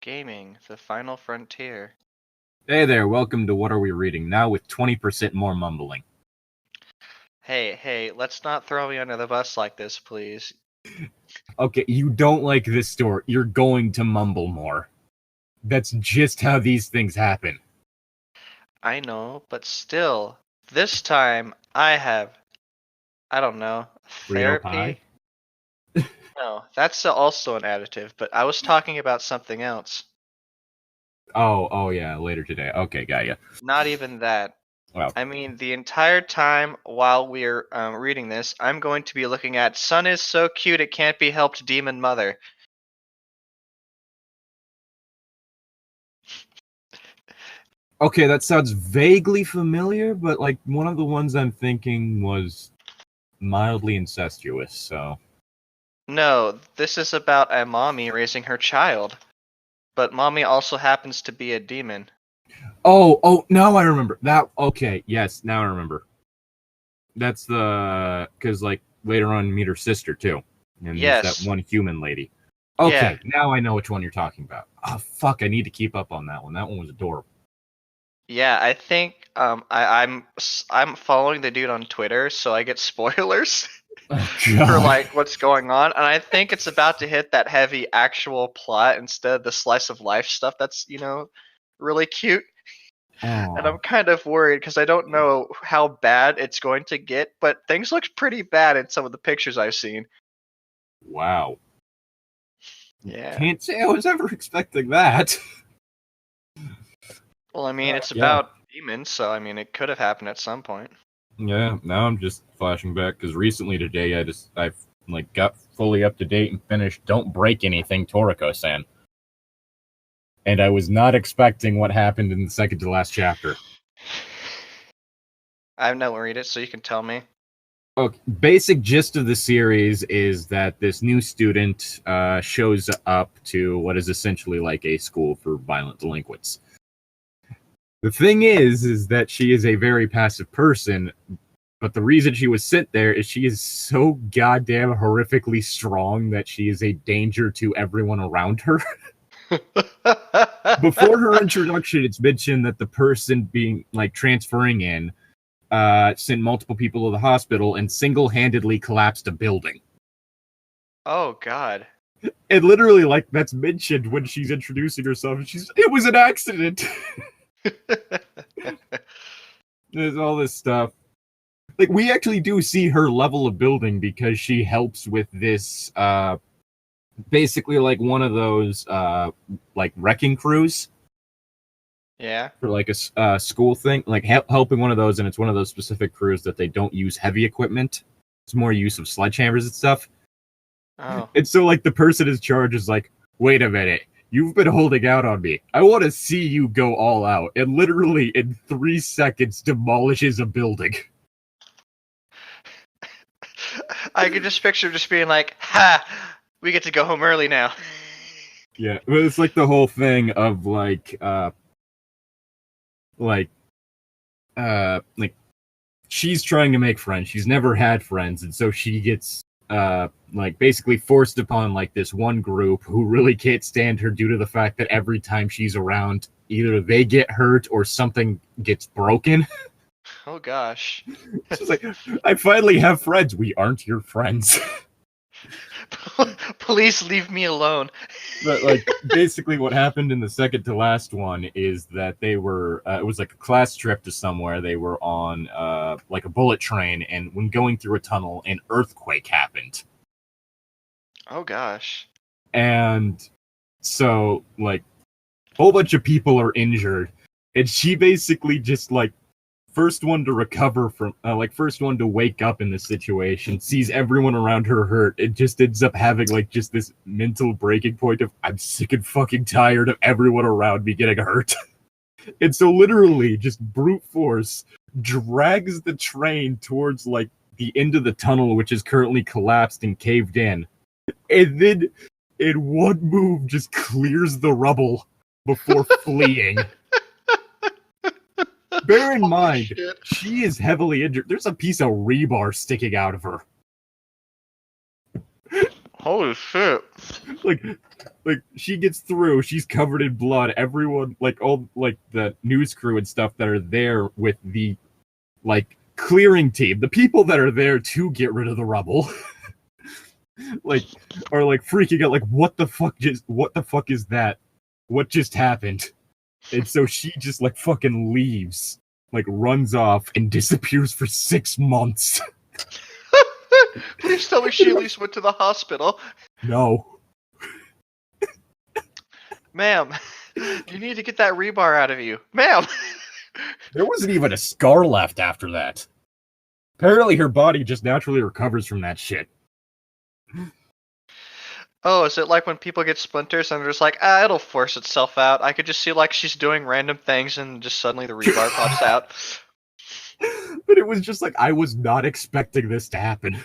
Gaming, the final frontier. Hey there, welcome to What Are We Reading, now with 20% more mumbling. Hey, let's not throw me under the bus like this, please. Okay, you don't like this story, you're going to mumble more. That's just how these things happen. I know, but still, this time I don't know, Frito therapy? pie? No, that's also an additive, but I was talking about something else. Oh yeah, later today. Okay, got ya. Not even that. Well, I mean, the entire time while we're reading this, I'm going to be looking at Sun is so cute it can't be helped, Demon Mother. okay, that sounds vaguely familiar, but like one of the ones I'm thinking was mildly incestuous, so... No, this is about a mommy raising her child. But mommy also happens to be a demon. Oh, now I remember. Okay, yes, now I remember. That's because like later on meet her sister too. And there's that Yes. one human lady. Yeah. Okay, now I know which one you're talking about. Oh fuck, I need to keep up on that one. That one was adorable. Yeah, I think I'm following the dude on Twitter, so I get spoilers Oh for god. like what's going on, and I think it's about to hit that heavy actual plot instead of the slice of life stuff that's, really cute. And I'm Oh kind of worried because I don't know how bad it's going to get, but things look pretty bad in some of the pictures I've seen. wow. Yeah. Can't say I was ever expecting that. Well, I mean, it's Yeah. about demons, so I mean, it could have happened at some point. Yeah, now I'm just flashing back because recently today I've like got fully up to date and finished Don't Break Anything Toriko-san. And I was not expecting what happened in the second to last chapter. I've never read it, so you can tell me. Okay, basic gist of the series is that this new student shows up to what is essentially like a school for violent delinquents. The thing is that she is a very passive person, but the reason she was sent there is she is so goddamn horrifically strong that she is a danger to everyone around her. Before her introduction, it's mentioned that the person being like transferring in sent multiple people to the hospital and single-handedly collapsed a building. Oh God. And literally, like, that's mentioned when she's introducing herself. It was an accident. There's all this stuff. Like, we actually do see her level of building because she helps with this, basically like one of those, like wrecking crews. Yeah. For like a school thing, like helping one of those, and it's one of those specific crews that they don't use heavy equipment. It's more use of sledgehammers and stuff. Oh. And so, like, the person in charge is like, wait a minute, you've been holding out on me. I want to see you go all out. And literally, in 3 seconds, demolishes a building. I could just picture just being like, "Ha, we get to go home early now." Yeah, but it's like the whole thing of like, she's trying to make friends. She's never had friends, and so she gets like basically forced upon like this one group who really can't stand her due to the fact that every time she's around, either they get hurt or something gets broken. Oh gosh. She's like, I finally have friends. We aren't your friends. Please leave me alone. But like basically what happened in the second to last one is that they were it was like a class trip to somewhere. They were on like a bullet train, and when going through a tunnel, an earthquake happened. Oh gosh. And so like a whole bunch of people are injured, and she basically just like first one to recover from like first one to wake up in this situation, sees everyone around her hurt. It just ends up having like just this mental breaking point of, I'm sick and fucking tired of everyone around me getting hurt. And so literally just brute force drags the train towards like the end of the tunnel, which is currently collapsed and caved in, and then in one move just clears the rubble before fleeing. Bear in mind, Shit. she is heavily injured. There's a piece of rebar sticking out of her. Holy shit. like she gets through, she's covered in blood, everyone, like all like the news crew and stuff that are there with the like clearing team, the people that are there to get rid of the rubble, like are like freaking out, like what the fuck is that, what just happened? And so she just like fucking leaves, like runs off and disappears for 6 months. Please tell me she at least went to the hospital. No. Ma'am, you need to get that rebar out of you. Ma'am! There wasn't even a scar left after that. Apparently her body just naturally recovers from that shit. Oh, is it like when people get splinters and they're just like, it'll force itself out? I could just see like she's doing random things and just suddenly the rebar pops out. But it was just like, I was not expecting this to happen.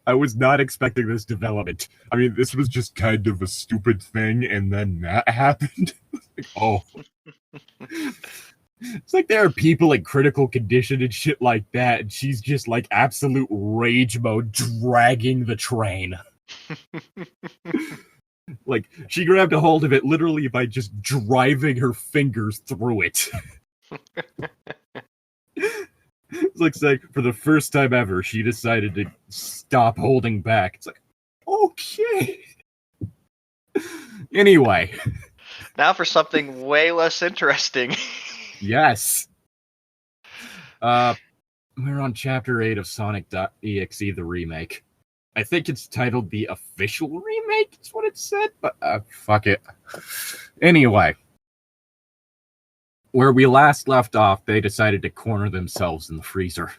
I was not expecting this development. I mean, this was just kind of a stupid thing, and then that happened. Like, oh. It's like there are people in critical condition and shit like that, and she's just like absolute rage mode dragging the train. Like, she grabbed a hold of it literally by just driving her fingers through it. It's like for the first time ever, she decided to stop holding back. It's like, okay. Anyway. Now for something way less interesting. Yes. We're on Chapter 8 of Sonic.exe the Remake. I think it's titled the official remake, is what it said, but fuck it. Anyway. Where we last left off, they decided to corner themselves in the freezer.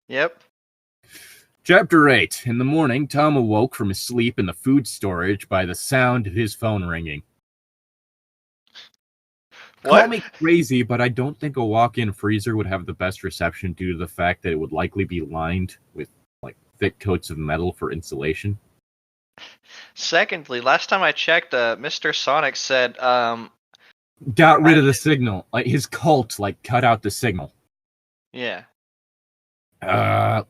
Yep. Chapter 8. In the morning, Tom awoke from his sleep in the food storage by the sound of his phone ringing. What? Call me crazy, but I don't think a walk-in freezer would have the best reception due to the fact that it would likely be lined with like thick coats of metal for insulation. Secondly, last time I checked, Mr. Sonic said, got rid of the signal. Like his cult, like cut out the signal. Yeah.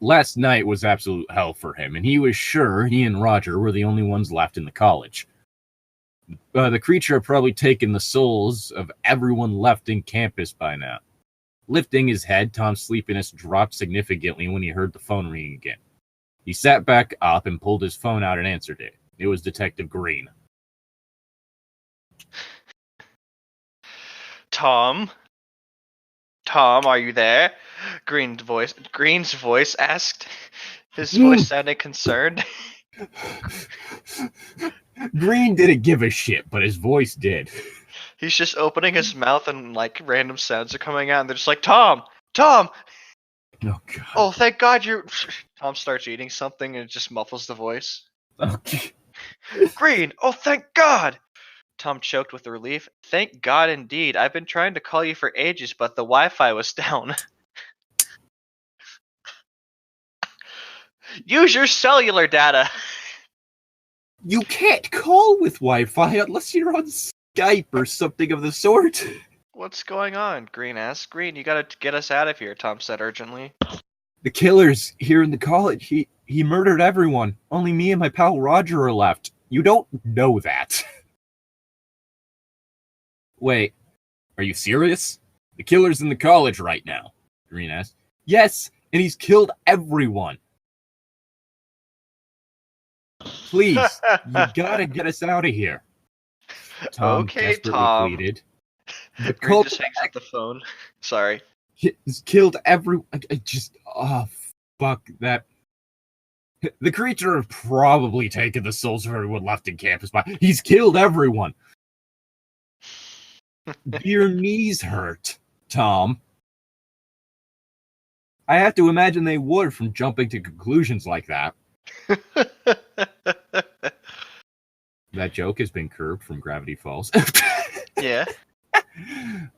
Last night was absolute hell for him, and he was sure he and Roger were the only ones left in the college. The creature had probably taken the souls of everyone left in campus by now. Lifting his head, Tom's sleepiness dropped significantly when he heard the phone ringing again. He sat back up and pulled his phone out and answered it. It was Detective Green. Tom, are you there? Green's voice asked. His voice sounded concerned. Green didn't give a shit, but his voice did. He's just opening his mouth and like random sounds are coming out and they're just like, Tom! Oh god. Oh, thank God you're... Tom starts eating something and it just muffles the voice. Okay. Green! Oh, thank God! Tom choked with relief. Thank God indeed. I've been trying to call you for ages, but the Wi-Fi was down. Use your cellular data! You can't call with Wi-Fi unless you're on Skype or something of the sort. What's going on? Green asked. Green, you gotta get us out of here, Tom said urgently. The killer's here in the college. He murdered everyone. Only me and my pal Roger are left. You don't know that. Wait, are you serious? The killer's in the college right now, Green asked. Yes, and he's killed everyone. Please, you gotta get us out of here. Tom desperately pleaded. The Green just hangs up the phone. Sorry. He's killed everyone. Fuck that. The creature has probably taken the souls of everyone left in campus, but he's killed everyone. Do your knees hurt, Tom? I have to imagine they would from jumping to conclusions like that. That joke has been curbed from Gravity Falls. Yeah.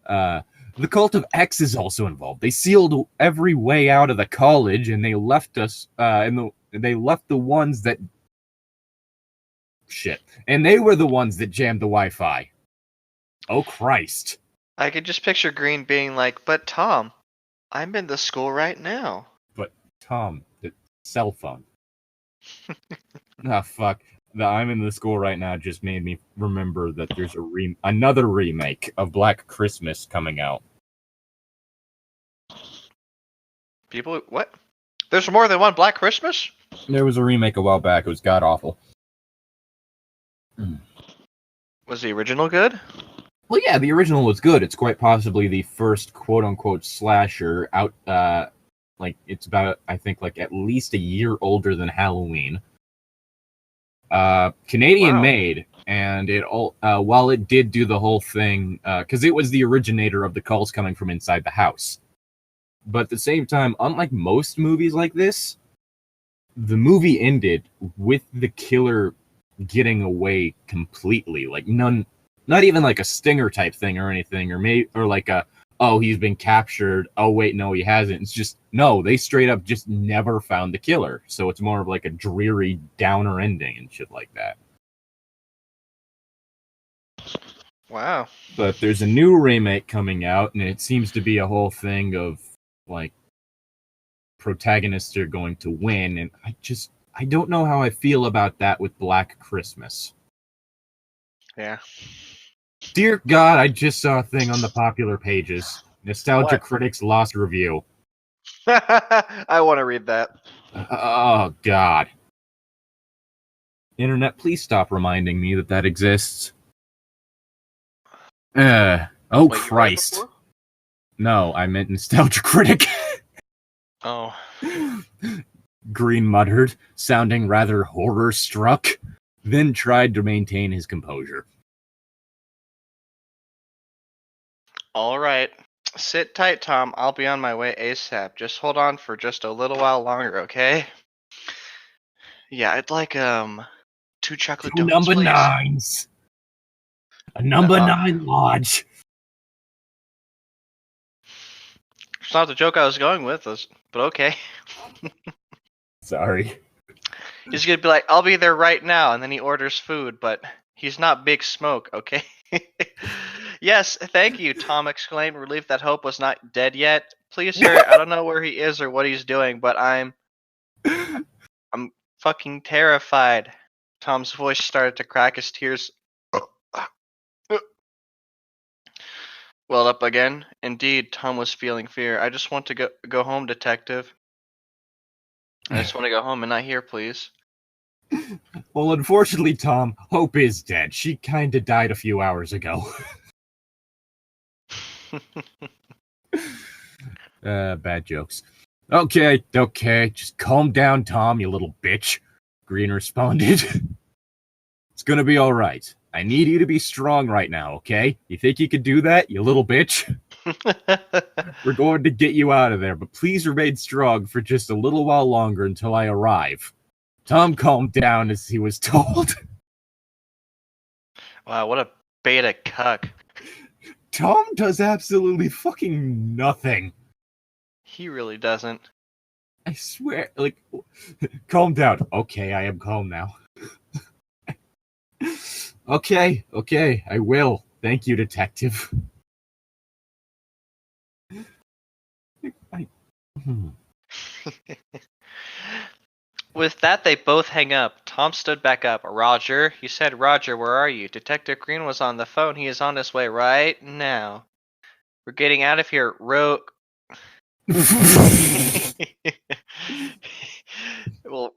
The cult of X is also involved. They sealed every way out of the college, and they left us. They left the ones that. Shit. And they were the ones that jammed the Wi-Fi. Oh Christ! I could just picture Green being like, "But Tom, I'm in the school right now." But Tom, the cell phone. Ah, fuck. The I'm in the school right now just made me remember that there's another remake of Black Christmas coming out. People, what? There's more than one Black Christmas? There was a remake a while back. It was god awful. Was the original good? Well, yeah, the original was good. It's quite possibly the first quote-unquote slasher out. Like it's about, I think, like at least a year older than Halloween. Canadian made, and it all while it did do the whole thing, because it was the originator of the calls coming from inside the house. But at the same time, unlike most movies like this, the movie ended with the killer getting away completely. Like not even like a stinger type thing or anything, or like a, oh, he's been captured. Oh wait, no, he hasn't. It's just, no, they straight up just never found the killer. So it's more of like a dreary downer ending and shit like that. Wow. But there's a new remake coming out, and it seems to be a whole thing of like protagonists are going to win, and I don't know how I feel about that with Black Christmas. Yeah. Dear God, I just saw a thing on the popular pages. Nostalgia Critics Lost Review. I want to read that. Oh, God. Internet, please stop reminding me that exists. Oh, wait, Christ. No, I meant Nostalgia Critic. Oh. Green muttered, sounding rather horror-struck, then tried to maintain his composure. All right. Sit tight, Tom. I'll be on my way ASAP. Just hold on for just a little while longer, okay? Yeah, I'd like 2 chocolate donuts, number please. 9s. A number 9 lodge. It's not the joke I was going with, but okay. Sorry. He's gonna be like, I'll be there right now, and then he orders food, but he's not Big Smoke, okay? Yes, thank you, Tom exclaimed, relieved that Hope was not dead yet. Please, sir, I don't know where he is or what he's doing, but I'm fucking terrified. Tom's voice started to crack as tears welled up again. Indeed, Tom was feeling fear. I just want to go home, detective. I just want to go home and not here, please. Well, unfortunately, Tom, Hope is dead. She kinda died a few hours ago. Bad jokes. Okay, just calm down, Tom, you little bitch. Green responded. It's gonna be alright. I need you to be strong right now, okay? You think you could do that, you little bitch? We're going to get you out of there, but please remain strong for just a little while longer until I arrive. Tom calmed down as he was told. Wow, what a beta cuck. Tom does absolutely fucking nothing. He really doesn't. I swear, like, calm down. Okay, I am calm now. Okay, I will. Thank you, detective. With that, they both hang up. Tom stood back up. Roger, he said, Roger, where are you? Detective Green was on the phone. He is on his way right now. We're getting out of here, Well,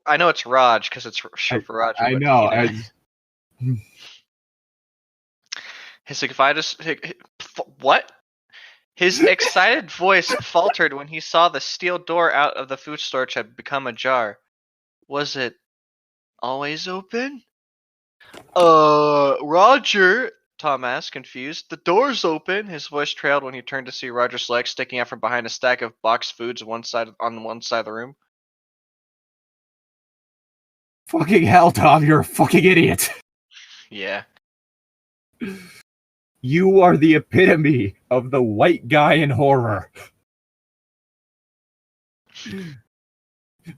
I know it's Raj because it's short for Roger. I know. What? His excited voice faltered when he saw the steel door out of the food storage had become ajar. Was it always open? Roger, Tom asked, confused. The door's open. His voice trailed when he turned to see Roger's legs sticking out from behind a stack of boxed foods on one side of the room. Fucking hell, Tom, you're a fucking idiot. Yeah. You are the epitome of the white guy in horror.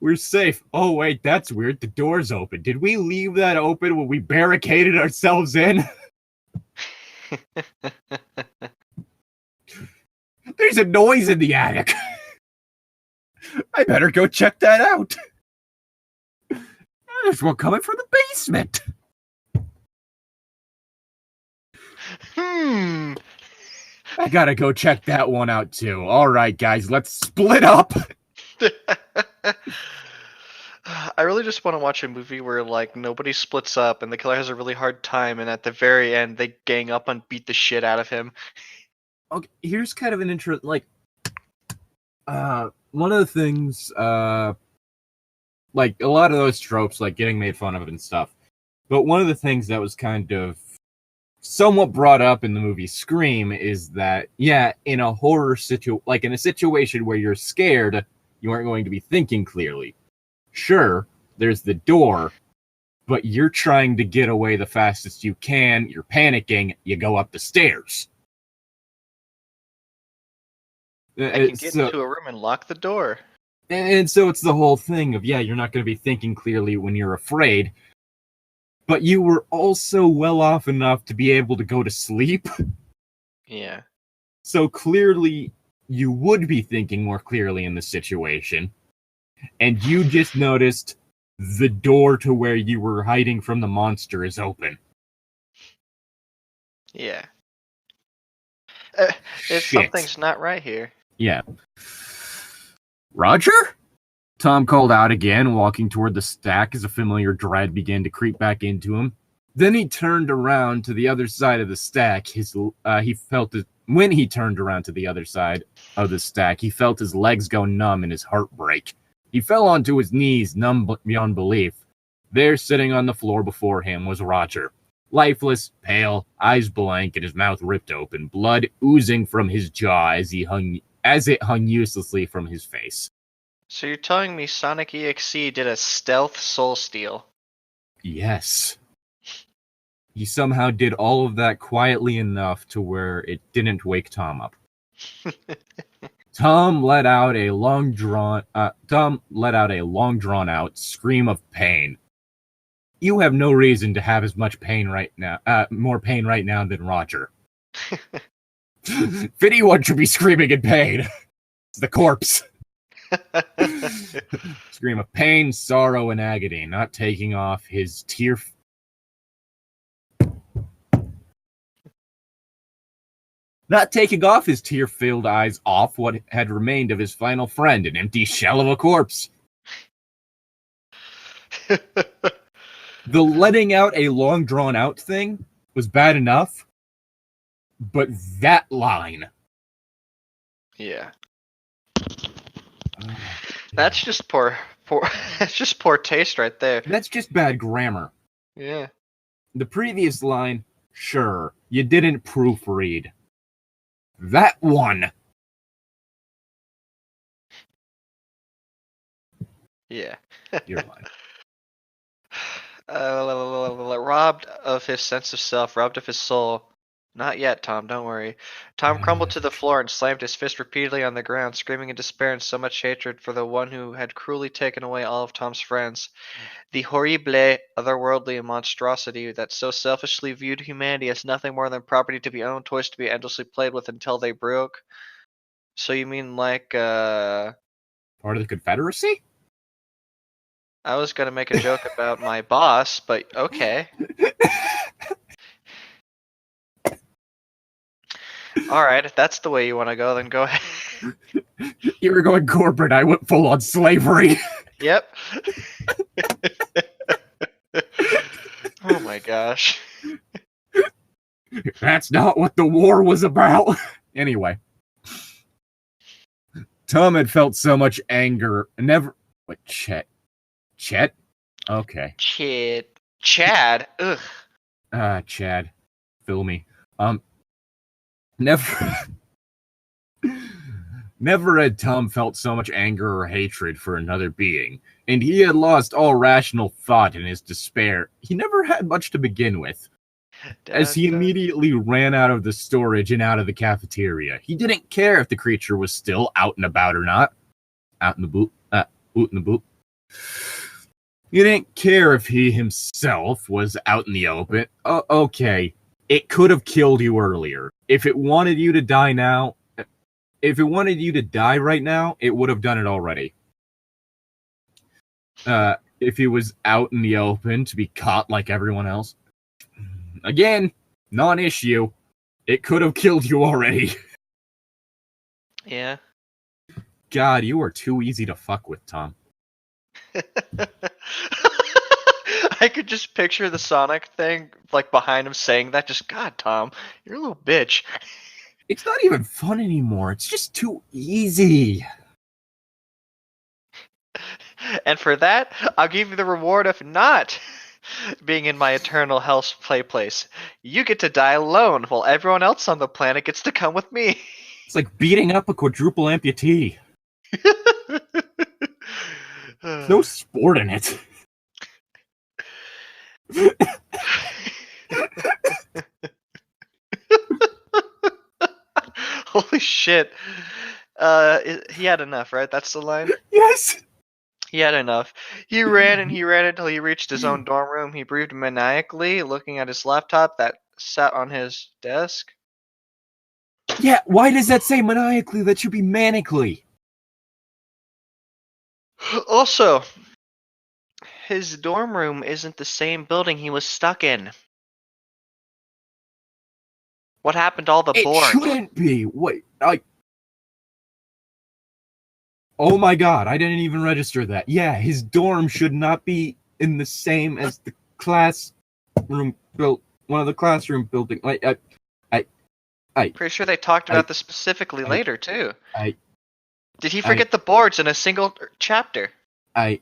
We're safe. Oh, wait, that's weird. The door's open. Did we leave that open when we barricaded ourselves in? There's a noise in the attic. I better go check that out. There's one coming from the basement. I gotta go check that one out too. All right, guys, let's split up. I really just want to watch a movie where like nobody splits up and the killer has a really hard time, and at the very end they gang up and beat the shit out of him. Okay, here's kind of an intro. Like, one of the things, like a lot of those tropes, like getting made fun of and stuff. But one of the things that was kind of somewhat brought up in the movie Scream is that, yeah, in a horror like in a situation where you're scared, you aren't going to be thinking clearly. Sure, there's the door, but you're trying to get away the fastest you can, you're panicking, you go up the stairs. I can get into a room and lock the door. And so it's the whole thing of, yeah, you're not going to be thinking clearly when you're afraid, but you were also well off enough to be able to go to sleep. Yeah. So clearly, you would be thinking more clearly in the situation. And you just noticed the door to where you were hiding from the monster is open. Yeah. Something's not right here. Yeah. Roger? Tom called out again, walking toward the stack as a familiar dread began to creep back into him. Then he turned around to the other side of the stack. When he turned around to the other side of the stack, he felt his legs go numb and his heart break. He fell onto his knees, numb beyond belief. There, sitting on the floor before him, was Roger. Lifeless, pale, eyes blank, and his mouth ripped open, blood oozing from his jaw as it hung uselessly from his face. So you're telling me Sonic.exe did a stealth soul steal? Yes. He somehow did all of that quietly enough to where it didn't wake Tom up. Tom let out a long drawn out scream of pain. You have no reason to have as much pain right now, more pain right now than Roger. If anyone should be screaming in pain, it's the corpse. Scream of pain, sorrow, and agony, not taking off his tear-filled eyes off what had remained of his final friend, an empty shell of a corpse. The letting out a long drawn out thing was bad enough, but that line. Yeah. That's just poor that's just poor taste right there. That's just bad grammar. Yeah. The previous line, sure, you didn't proofread. That one. Yeah. You're lying. Robbed of his sense of self, robbed of his soul. Not yet, Tom, don't worry. Tom crumbled to the floor and slammed his fist repeatedly on the ground, screaming in despair and so much hatred for the one who had cruelly taken away all of Tom's friends. The horrible, otherworldly monstrosity that so selfishly viewed humanity as nothing more than property to be owned, toys to be endlessly played with until they broke. So you mean like, Part of the Confederacy? I was gonna make a joke about my boss, but okay. Alright, if that's the way you want to go, then go ahead. You were going corporate, I went full on slavery. Yep. Oh my gosh. That's not what the war was about. Anyway. Tom had felt so much anger. What, Chet? Okay. Chad. Ugh. Chad. Fill me. Never had Tom felt so much anger or hatred for another being, and he had lost all rational thought in his despair. He never had much to begin with, as he immediately ran out of the storage and out of the cafeteria. He didn't care if the creature was still out and about or not. Out in the boot. He didn't care if he himself was out in the open. Okay, it could have killed you earlier. If it wanted you to die right now, it would have done it already. if he was out in the open to be caught like everyone else. Again, non-issue. It could have killed you already. Yeah. God, you are too easy to fuck with, Tom. I could just picture the Sonic thing, like behind him saying that. Just, God, Tom, you're a little bitch. It's not even fun anymore. It's just too easy. And for that, I'll give you the reward of not being in my eternal hell's play place. You get to die alone, while everyone else on the planet gets to come with me. It's like beating up a quadruple amputee. There's no sport in it. Holy shit. He had enough, right? That's the line? Yes! He had enough. He ran and he ran until he reached his own dorm room. He breathed maniacally, looking at his laptop that sat on his desk. Yeah, why does that say maniacally? That should be manically. Also, his dorm room isn't the same building he was stuck in. What happened to all the It boards? shouldn't be. Wait, oh my god, I didn't even register that. Yeah, his dorm should not be in the same as the classroom built. One of the classroom building. Pretty sure they talked about this specifically later too. Did he forget the boards in a single chapter? I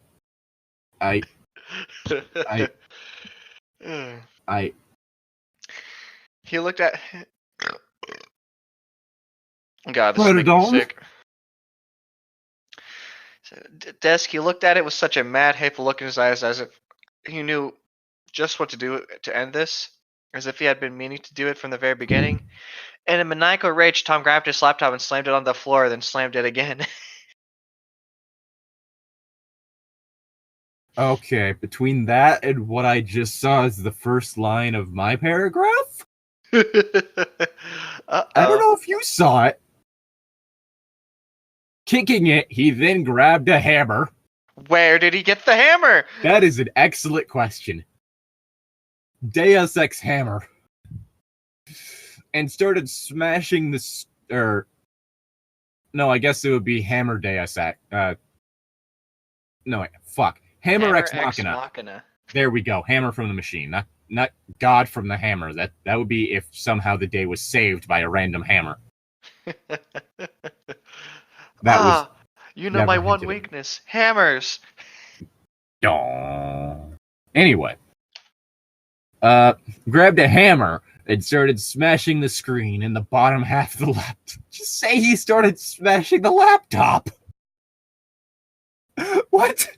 He looked at. God, this is making me sick. Desk. He looked at it with such a mad, hateful look in his eyes, as if he knew just what to do to end this, as if he had been meaning to do it from the very beginning. In a maniacal rage, Tom grabbed his laptop and slammed it on the floor, then slammed it again. Okay, between that and what I just saw as the first line of my paragraph? Uh-oh. I don't know if you saw it. Kicking it, he then grabbed a hammer. Where did he get the hammer? That is an excellent question. Deus Ex Hammer. And started smashing the... no, I guess it would be Hammer Deus Ex. No, wait, fuck. Hammer Ex Machina. There we go. Hammer from the machine. Not God from the hammer. That would be if somehow the day was saved by a random hammer. That was you know my one weakness. Hammers. Anyway. Grabbed a hammer and started smashing the screen in the bottom half of the laptop. Just say he started smashing the laptop. What?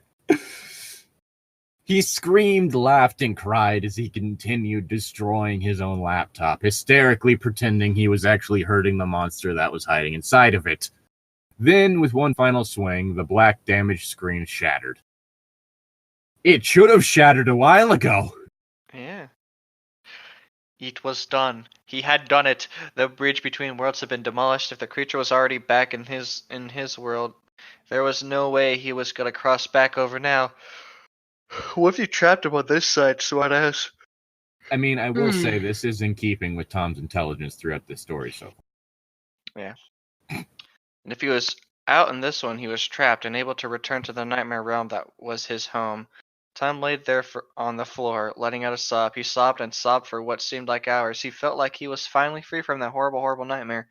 He screamed, laughed, and cried as he continued destroying his own laptop, hysterically pretending he was actually hurting the monster that was hiding inside of it. Then, with one final swing, the black damaged screen shattered. It should have shattered a while ago. Yeah. It was done. He had done it. The bridge between worlds had been demolished. If the creature was already back in his world, there was no way he was gonna cross back over now. What if you trapped him on this side, smartass? I mean, I will say this is in keeping with Tom's intelligence throughout this story, so. Yeah. And if he was out in this one, he was trapped, unable to return to the nightmare realm that was his home. Tom laid there on the floor, letting out a sob. He sobbed and sobbed for what seemed like hours. He felt like he was finally free from that horrible, horrible nightmare.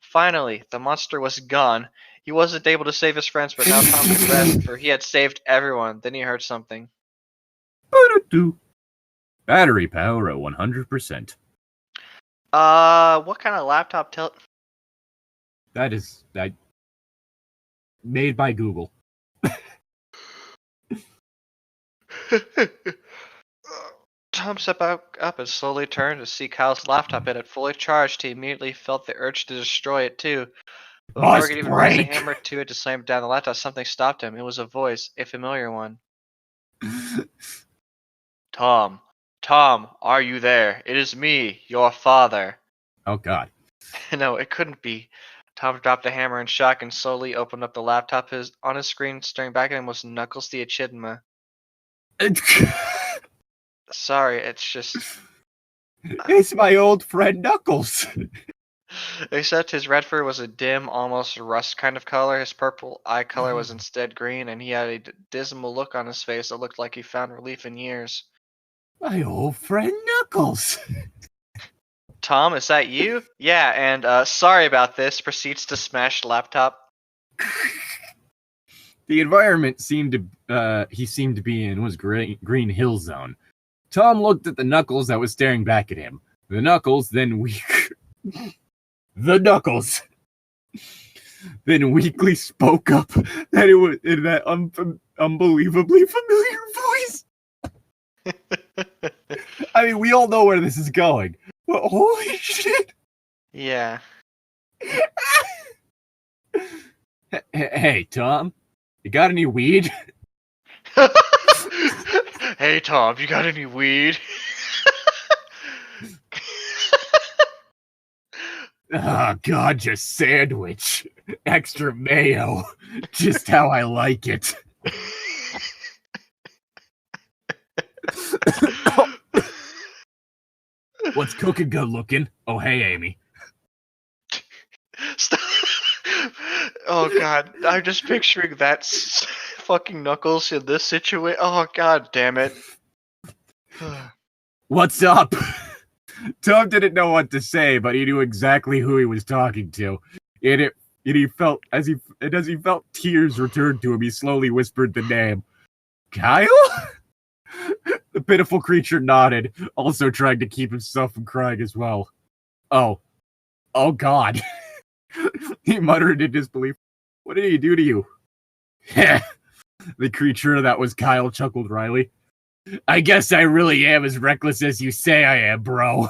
Finally, the monster was gone. He wasn't able to save his friends, but now Tom could rest, for he had saved everyone. Then he heard something. Battery power at 100%. What kind of laptop That is made by Google. Tom stepped up and slowly turned to see Kyle's laptop. It had fully charged. He immediately felt the urge to destroy it too. Before he could even raise a hammer to it to slam down the laptop, something stopped him. It was a voice, a familiar one. Tom, are you there? It is me, your father. Oh, God. No, it couldn't be. Tom dropped the hammer in shock and slowly opened up the laptop. On his screen, staring back at him, was Knuckles the Echidna. Sorry, it's just... It's my old friend Knuckles. Except his red fur was a dim, almost rust kind of color. His purple eye color was instead green, and he had a dismal look on his face that looked like he found relief in years. My old friend Knuckles. Tom, is that you? Yeah, and sorry about this. Proceeds to smash laptop. The environment he seemed to be in was Green Hill Zone. Tom looked at the Knuckles that was staring back at him. The Knuckles then then weakly spoke up that it was in that unbelievably familiar voice. I mean, we all know where this is going. But holy shit! Yeah. Hey, Tom, you got any weed? Hey, Tom, you got any weed? Oh, God, just sandwich. Extra mayo. Just how I like it. What's cooking good looking? Oh, hey, Amy. Stop. Oh, God. I'm just picturing that fucking Knuckles in this situation. Oh, God damn it. What's up? Tom didn't know what to say, but he knew exactly who he was talking to. And he felt as he felt tears return to him, he slowly whispered the name. Kyle? The pitiful creature nodded, also trying to keep himself from crying as well. Oh God. He muttered in disbelief. What did he do to you? The creature that was Kyle chuckled wryly. I guess I really am as reckless as you say I am, bro.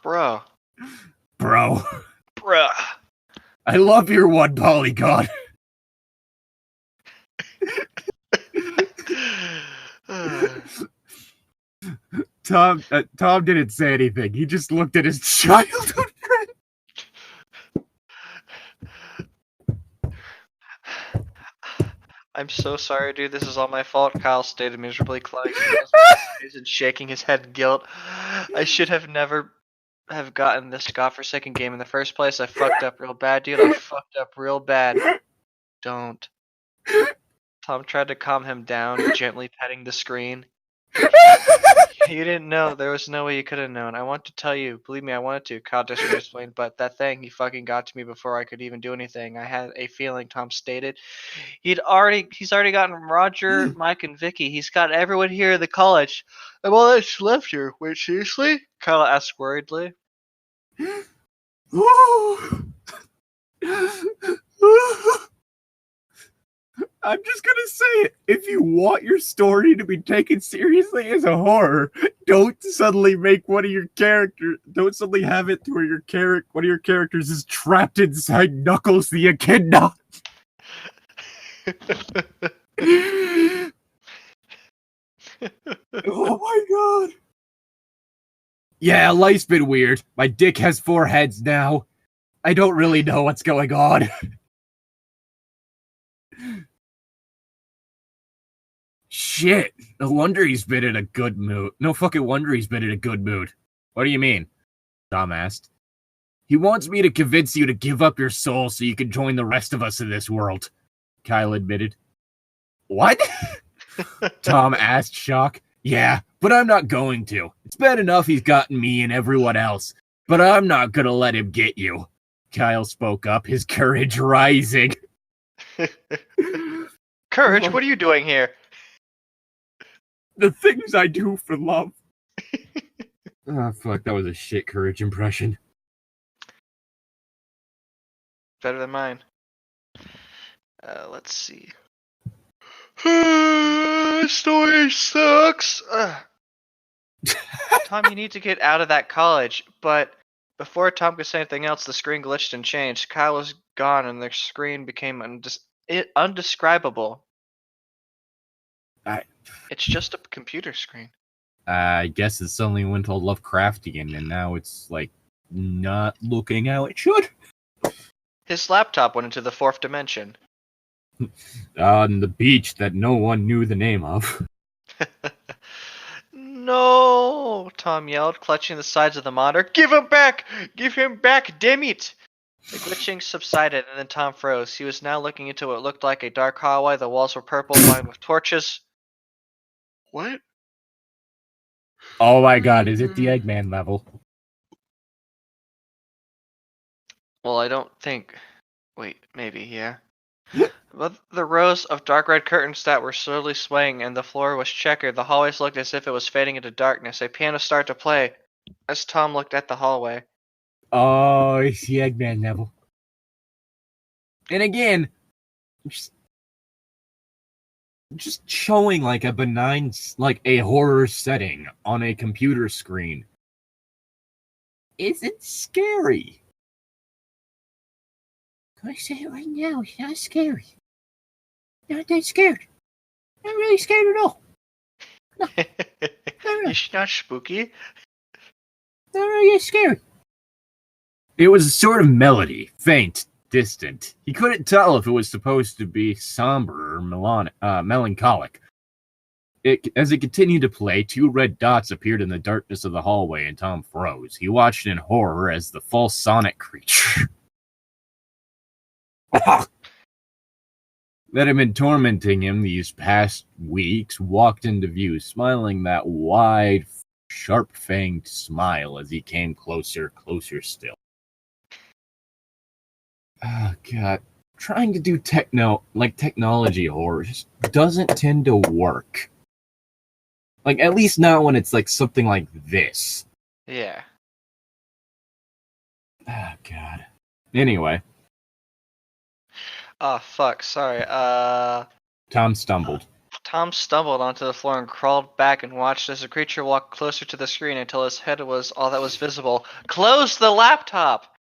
Bro. Bro. Bruh. I love your one polygon. Tom didn't say anything. He just looked at his childhood friend. I'm so sorry, dude. This is all my fault. Kyle stated miserably, closing his eyes and shaking his head in guilt. I should have never have gotten this godforsaken game in the first place. I fucked up real bad, dude. I fucked up real bad. Don't. Tom tried to calm him down, gently petting the screen. You didn't know. There was no way you could have known. I want to tell you. Believe me, I wanted to. Kyle desperately explained, but that thing, he fucking got to me before I could even do anything. I had a feeling, Tom stated. He's already gotten Roger, Mike, and Vicky. He's got everyone here at the college. I'm all that's left here. Wait, seriously? Kyle asked worriedly. I'm just gonna say it. If you want your story to be taken seriously as a horror, don't suddenly make one of your characters. Don't suddenly have it to where one of your characters is trapped inside Knuckles the Echidna. Oh my god. Yeah, life's been weird. My dick has 4 heads now. I don't really know what's going on. Shit. No wonder he's been in a good mood. No fucking wonder he's been in a good mood. What do you mean? Tom asked. He wants me to convince you to give up your soul so you can join the rest of us in this world, Kyle admitted. What? Tom asked, shocked. Yeah, but I'm not going to. It's bad enough he's gotten me and everyone else, but I'm not gonna let him get you. Kyle spoke up, his courage rising. Courage, what are you doing here? The things I do for love. Oh, fuck, that was a shit Courage impression. Better than mine. Let's see. Story sucks. Tom, you need to get out of that college. But before Tom could say anything else, the screen glitched and changed. Kyle was gone, and the screen became undescribable. It's just a computer screen. I guess it suddenly went all Lovecraftian, and now it's, like, not looking how it should. His laptop went into the 4th dimension. On the beach that no one knew the name of. No! Tom yelled, clutching the sides of the monitor. Give him back! Give him back, damn it! The glitching subsided, and then Tom froze. He was now looking into what looked like a dark hallway. The walls were purple, lined with torches. What? Oh my god, is it the Eggman level? Well, I don't think... Wait, maybe, yeah. With the rows of dark red curtains that were slowly swaying and the floor was checkered, the hallways looked as if it was fading into darkness. A piano started to play as Tom looked at the hallway. Oh, it's the Eggman level. And again, just showing like a benign, like a horror setting on a computer screen isn't scary. I say it right now, it's not scary. Not that scared. Not really scared at all. No, It's not spooky. not really scary. It was a sort of melody, faint, distant. He couldn't tell if it was supposed to be somber or melancholic. As it continued to play, two red dots appeared in the darkness of the hallway, and Tom froze. He watched in horror as the false Sonic creature that had been tormenting him these past weeks walked into view, smiling that wide, sharp-fanged smile as he came closer still. Oh, God. Trying to do technology horror just doesn't tend to work. Like, at least not when it's like something like this. Yeah. Oh, God. Anyway. Oh, fuck, sorry. Tom stumbled. Tom stumbled onto the floor and crawled back and watched as the creature walked closer to the screen until his head was all that was visible. Close the laptop!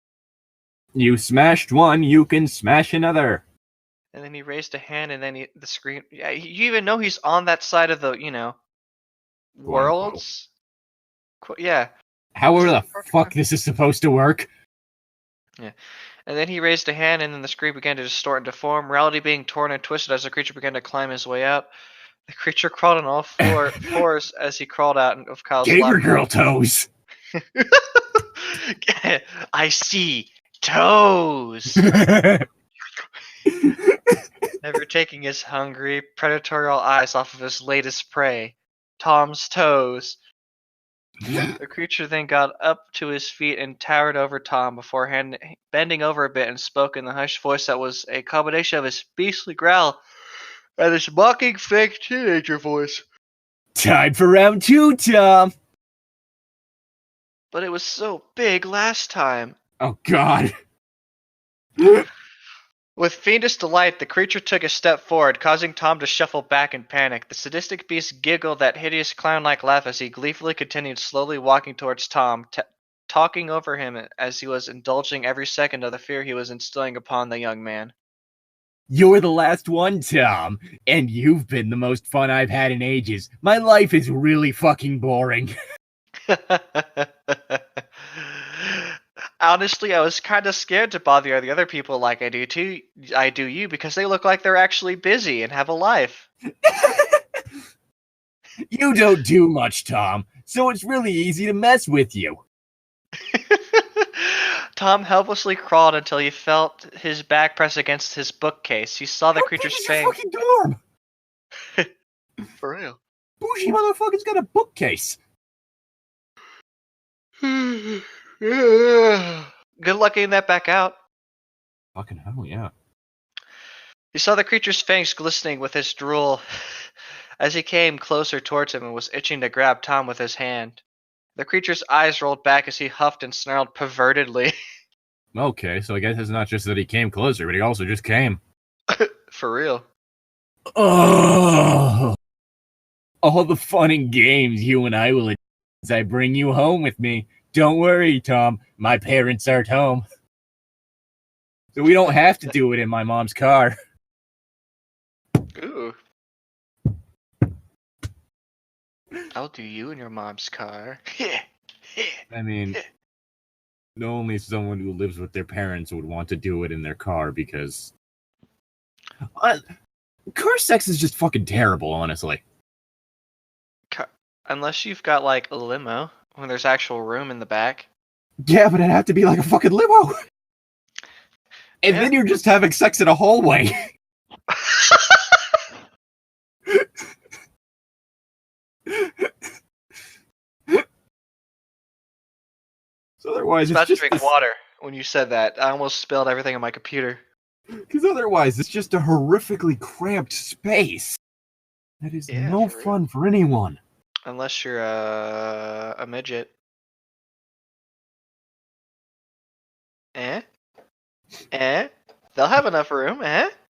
You smashed one, you can smash another. And then he raised a hand and then the screen... Yeah, you even know he's on that side of the, worlds? Yeah. However the fuck this is supposed to work. Yeah. And then he raised a hand and then the screen began to distort into form, reality being torn and twisted as the creature began to climb his way out. The creature crawled on all fours as he crawled out of Kyle's Gamer laptop. girl toes. I see toes. Never taking his hungry, predatory eyes off of his latest prey, Tom's toes. The creature then got up to his feet and towered over Tom before bending over a bit and spoke in the hushed voice that was a combination of his beastly growl and his mocking fake teenager voice. Time for round 2, Tom. But it was so big last time. Oh, God. With fiendish delight, the creature took a step forward, causing Tom to shuffle back in panic. The sadistic beast giggled that hideous clown-like laugh as he gleefully continued slowly walking towards Tom, talking over him as he was indulging every second of the fear he was instilling upon the young man. You're the last one, Tom, and you've been the most fun I've had in ages. My life is really fucking boring. Honestly, I was kind of scared to bother the other people like I do you, because they look like they're actually busy and have a life. You don't do much, Tom, so it's really easy to mess with you. Tom helplessly crawled until he felt his back press against his bookcase. He saw the creature's fangs. Fucking dorm. For real. Bougie motherfucker's got a bookcase. Good luck getting that back out. Fucking hell, yeah. He saw the creature's fangs glistening with his drool as he came closer towards him and was itching to grab Tom with his hand. The creature's eyes rolled back as he huffed and snarled pervertedly. Okay, so I guess it's not just that he came closer, but he also just came. For real. Oh, all the fun and games you and I will enjoy as I bring you home with me. Don't worry, Tom. My parents aren't home. So we don't have to do it in my mom's car. Ooh. I'll do you in your mom's car. I mean, only someone who lives with their parents would want to do it in their car because Car sex is just fucking terrible, honestly. Unless you've got like a limo when there's actual room in the back. Yeah, but it'd have to be like a fucking limo. And then you're just having sex in a hallway. So otherwise, I was about to drink water when you said that. I almost spilled everything on my computer. Because otherwise, it's just a horrifically cramped space. That is no fun for anyone. Unless you're a midget. They'll have enough room,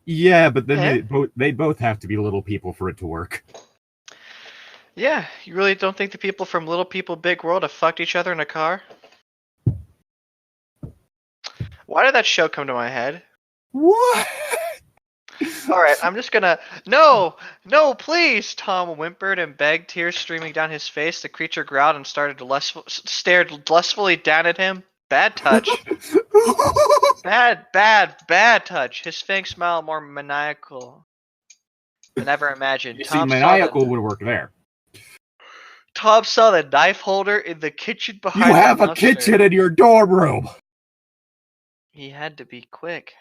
Yeah, but then they both have to be little people for it to work. Yeah, you really don't think the people from Little People Big World have fucked each other in a car? Why did that show come to my head? What? Alright, I'm just gonna... No, please! Tom whimpered and begged, tears streaming down his face. The creature growled and stared lustfully down at him. Bad touch. Bad touch. His faint smile more maniacal than ever imagined. Maniacal would work there. Tom saw the knife holder in the kitchen behind You have a kitchen in your dorm room! He had to be quick.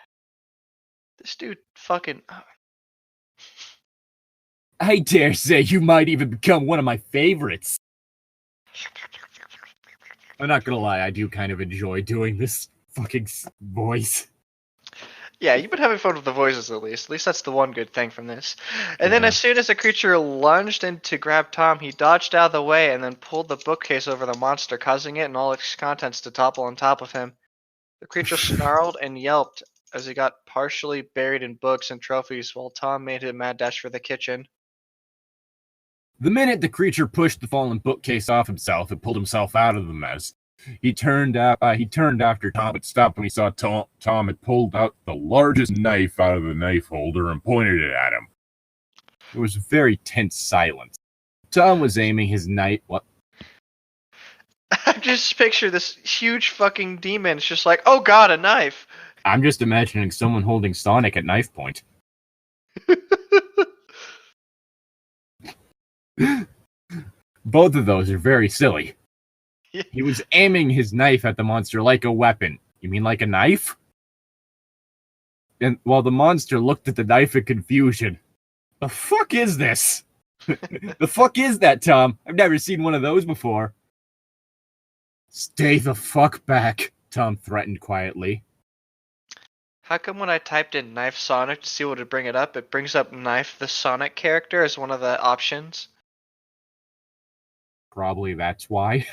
This dude fucking... I dare say you might even become one of my favorites. I'm not gonna lie, I do kind of enjoy doing this fucking voice. Yeah, you've been having fun with the voices at least. At least that's the one good thing from this. And then as soon as the creature lunged in to grab Tom, he dodged out of the way and then pulled the bookcase over the monster, causing it and all its contents to topple on top of him. The creature snarled and yelped as he got partially buried in books and trophies while Tom made a mad dash for the kitchen. The minute the creature pushed the fallen bookcase off himself and pulled himself out of the mess, he turned after Tom had stopped when he saw Tom had pulled out the largest knife out of the knife holder and pointed it at him. There was a very tense silence. Tom was aiming his knife... What? I just picture this huge fucking demon. It's just like, oh god, a knife! I'm just imagining someone holding Sonic at knife point. Both of those are very silly. He was aiming his knife at the monster like a weapon. You mean like a knife? And while the monster looked at the knife in confusion. The fuck is this? The fuck is that, Tom? I've never seen one of those before. Stay the fuck back, Tom threatened quietly. How come when I typed in Knife Sonic to see what would bring it brings up Knife the Sonic character as one of the options? Probably that's why.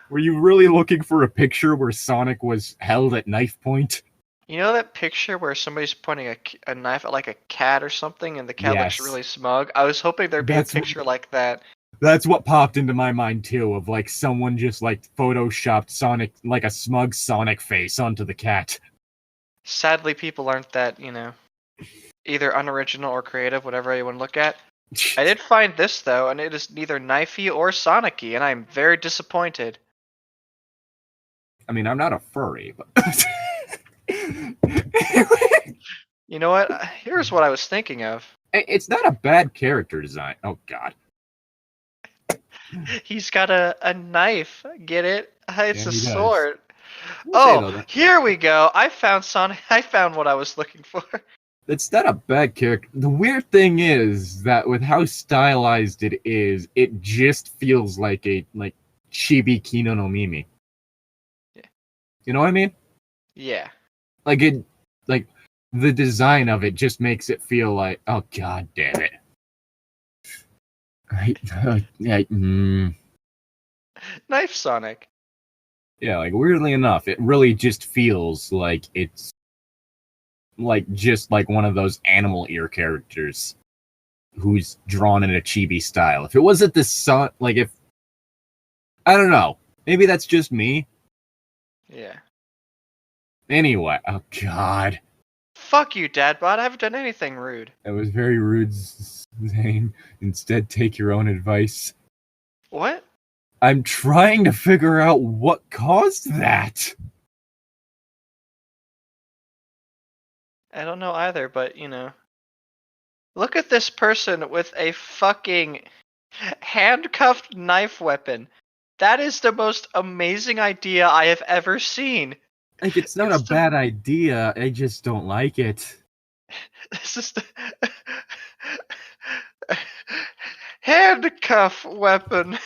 Were you really looking for a picture where Sonic was held at knife point? You know that picture where somebody's pointing a knife at like a cat or something and the cat looks really smug? I was hoping there'd be a picture like that. That's what popped into my mind too, of like someone just like photoshopped Sonic, like a smug Sonic face onto the cat. Sadly, people aren't that, either unoriginal or creative, whatever you want to look at. I did find this though, and it is neither knifey or Sonic-y, and I'm very disappointed. I mean, I'm not a furry, but... You know what? Here's what I was thinking of. It's not a bad character design. Oh, God. He's got a knife. Get it? It's a sword. Here we go. I found Sonic. I found what I was looking for. It's not a bad character. The weird thing is that with how stylized it is, it just feels like a chibi Kino no Mimi. Yeah. You know what I mean? Yeah. The design of it just makes it feel like, oh god damn it. Knife Sonic. Yeah, weirdly enough, it really just feels like it's just like one of those animal ear characters who's drawn in a chibi style. If it wasn't the sun, if I don't know, maybe that's just me. Yeah. Anyway, oh god. Fuck you, Dadbot. I haven't done anything rude. That was very rude, Zane. Instead, take your own advice. What? I'm trying to figure out what caused that. I don't know either, but you know. Look at this person with a fucking handcuffed knife weapon. That is the most amazing idea I have ever seen. Like, it's not a bad idea, I just don't like it. This is the handcuff weapon.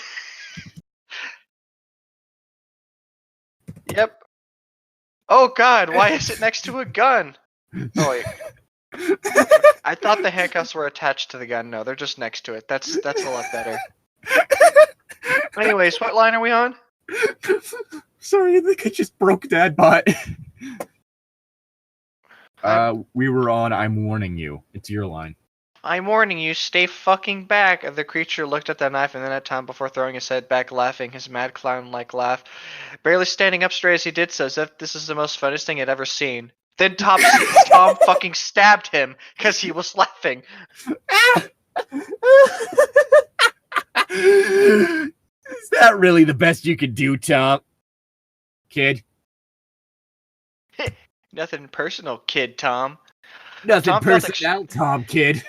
Yep. Oh god, why is it next to a gun? Oh wait. I thought the handcuffs were attached to the gun. No, they're just next to it. That's a lot better. Anyways, what line are we on? Sorry, I think I just broke that bot. We were on I'm warning you. It's your line. I'm warning you, stay fucking back. The creature looked at the knife and then at Tom before throwing his head back, laughing, his mad clown-like laugh. Barely standing up straight as he did so, as if this is the most funnest thing he'd ever seen. Then Tom fucking stabbed him because he was laughing. Is that really the best you could do, Tom? Kid? Nothing personal, kid Tom. Nothing personal, Tom, kid.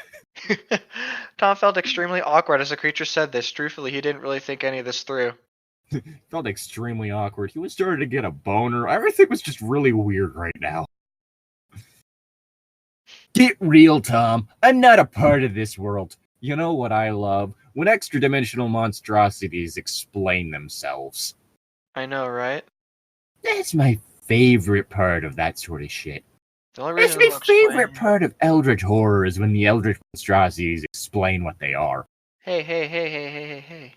Tom felt extremely awkward as the creature said this. Truthfully, he didn't really think any of this through. Felt extremely awkward. He was starting to get a boner. Everything was just really weird right now. Get real, Tom. I'm not a part of this world. You know what I love? When extra-dimensional monstrosities explain themselves. I know, right? That's my favorite part of that sort of shit. That's my favorite part of Eldritch horror is when the Eldritch monstrosities explain what they are. Hey.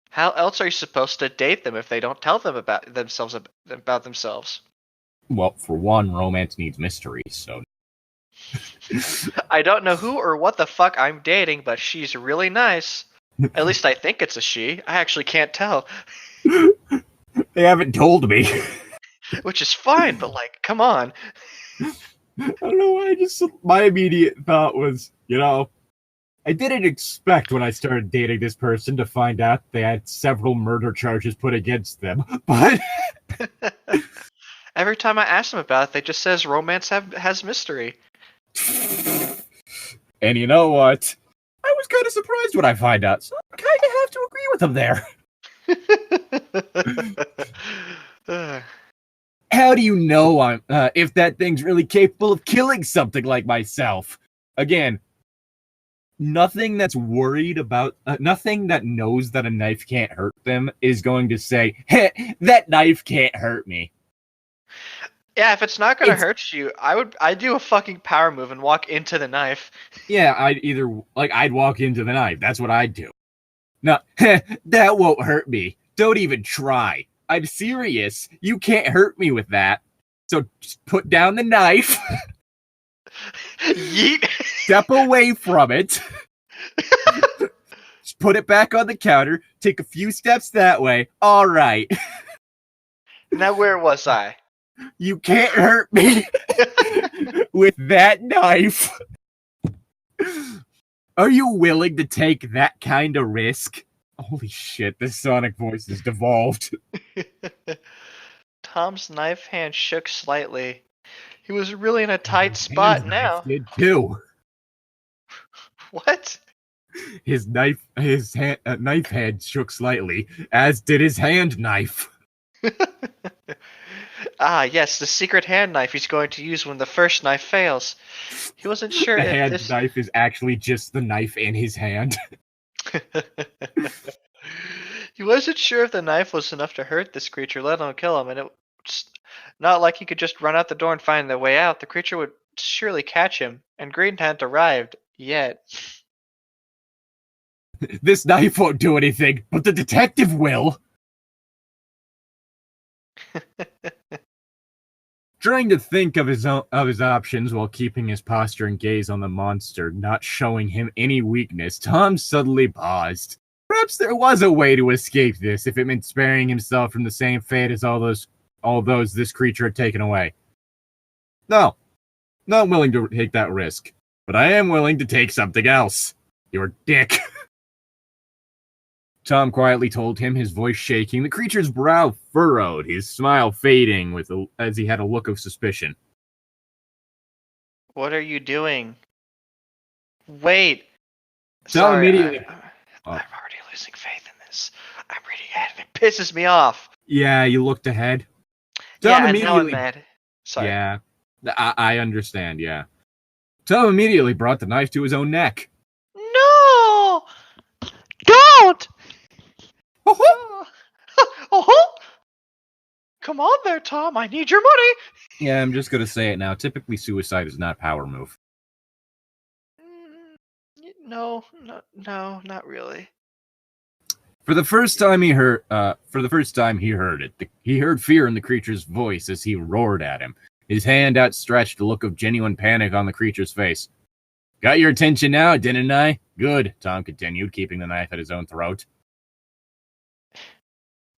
How else are you supposed to date them if they don't tell them about themselves? Well, for one, romance needs mystery, so... I don't know who or what the fuck I'm dating, but she's really nice. At least I think it's a she. I actually can't tell. They haven't told me. Which is fine, but like, come on. I don't know why, my immediate thought was, I didn't expect when I started dating this person to find out they had several murder charges put against them, but... Every time I ask them about it, they just says romance has mystery. And you know what? I was kind of surprised when I find out, so I kind of have to agree with them there. How do you know if that thing's really capable of killing something like myself? Again, nothing that's worried about, nothing that knows that a knife can't hurt them is going to say, hey, that knife can't hurt me. Yeah, if it's not gonna hurt you, I'd do a fucking power move and walk into the knife. Yeah, I'd walk into the knife. That's what I'd do. No, that won't hurt me. Don't even try. I'm serious. You can't hurt me with that. So just put down the knife. Yeet. Step away from it. Just put it back on the counter. Take a few steps that way. All right. Now where was I? You can't hurt me with that knife. Are you willing to take that kind of risk? Holy shit, this Sonic voice is devolved. Tom's knife hand shook slightly. He was really in a tight spot now. Did too. What? His knife hand shook slightly, as did his hand knife. Ah, yes, the secret hand knife he's going to use when the first knife fails. He wasn't sure if hand knife is actually just the knife in his hand. He wasn't sure if the knife was enough to hurt this creature, let alone kill him, and it's not like he could just run out the door and find the way out. The creature would surely catch him, and Green hadn't arrived yet. This knife won't do anything, but the detective will. Trying to think of his options while keeping his posture and gaze on the monster, not showing him any weakness, Tom suddenly paused. Perhaps there was a way to escape this if it meant sparing himself from the same fate as all those this creature had taken away. No, not willing to take that risk, but I am willing to take something else. Your dick. Tom quietly told him, his voice shaking, the creature's brow furrowed, his smile fading as he had a look of suspicion. What are you doing? Wait. Tell him Sorry, immediately. I'm Oh. already losing faith in this. I'm reading ahead and it pisses me off. Yeah, you looked ahead. Tell him Yeah, and now I'm immediately. mad. Sorry. Yeah, I understand. Yeah. Tell him immediately brought the knife to his own neck. No! Don't! Oh, oh. Come on there, Tom. I need your money. Yeah, I'm just gonna say it now. Typically, suicide is not a power move. No, not really. For the first time he heard it, he heard fear in the creature's voice as he roared at him. His hand outstretched, a look of genuine panic on the creature's face. Got your attention now, didn't I? Good, Tom continued, keeping the knife at his own throat.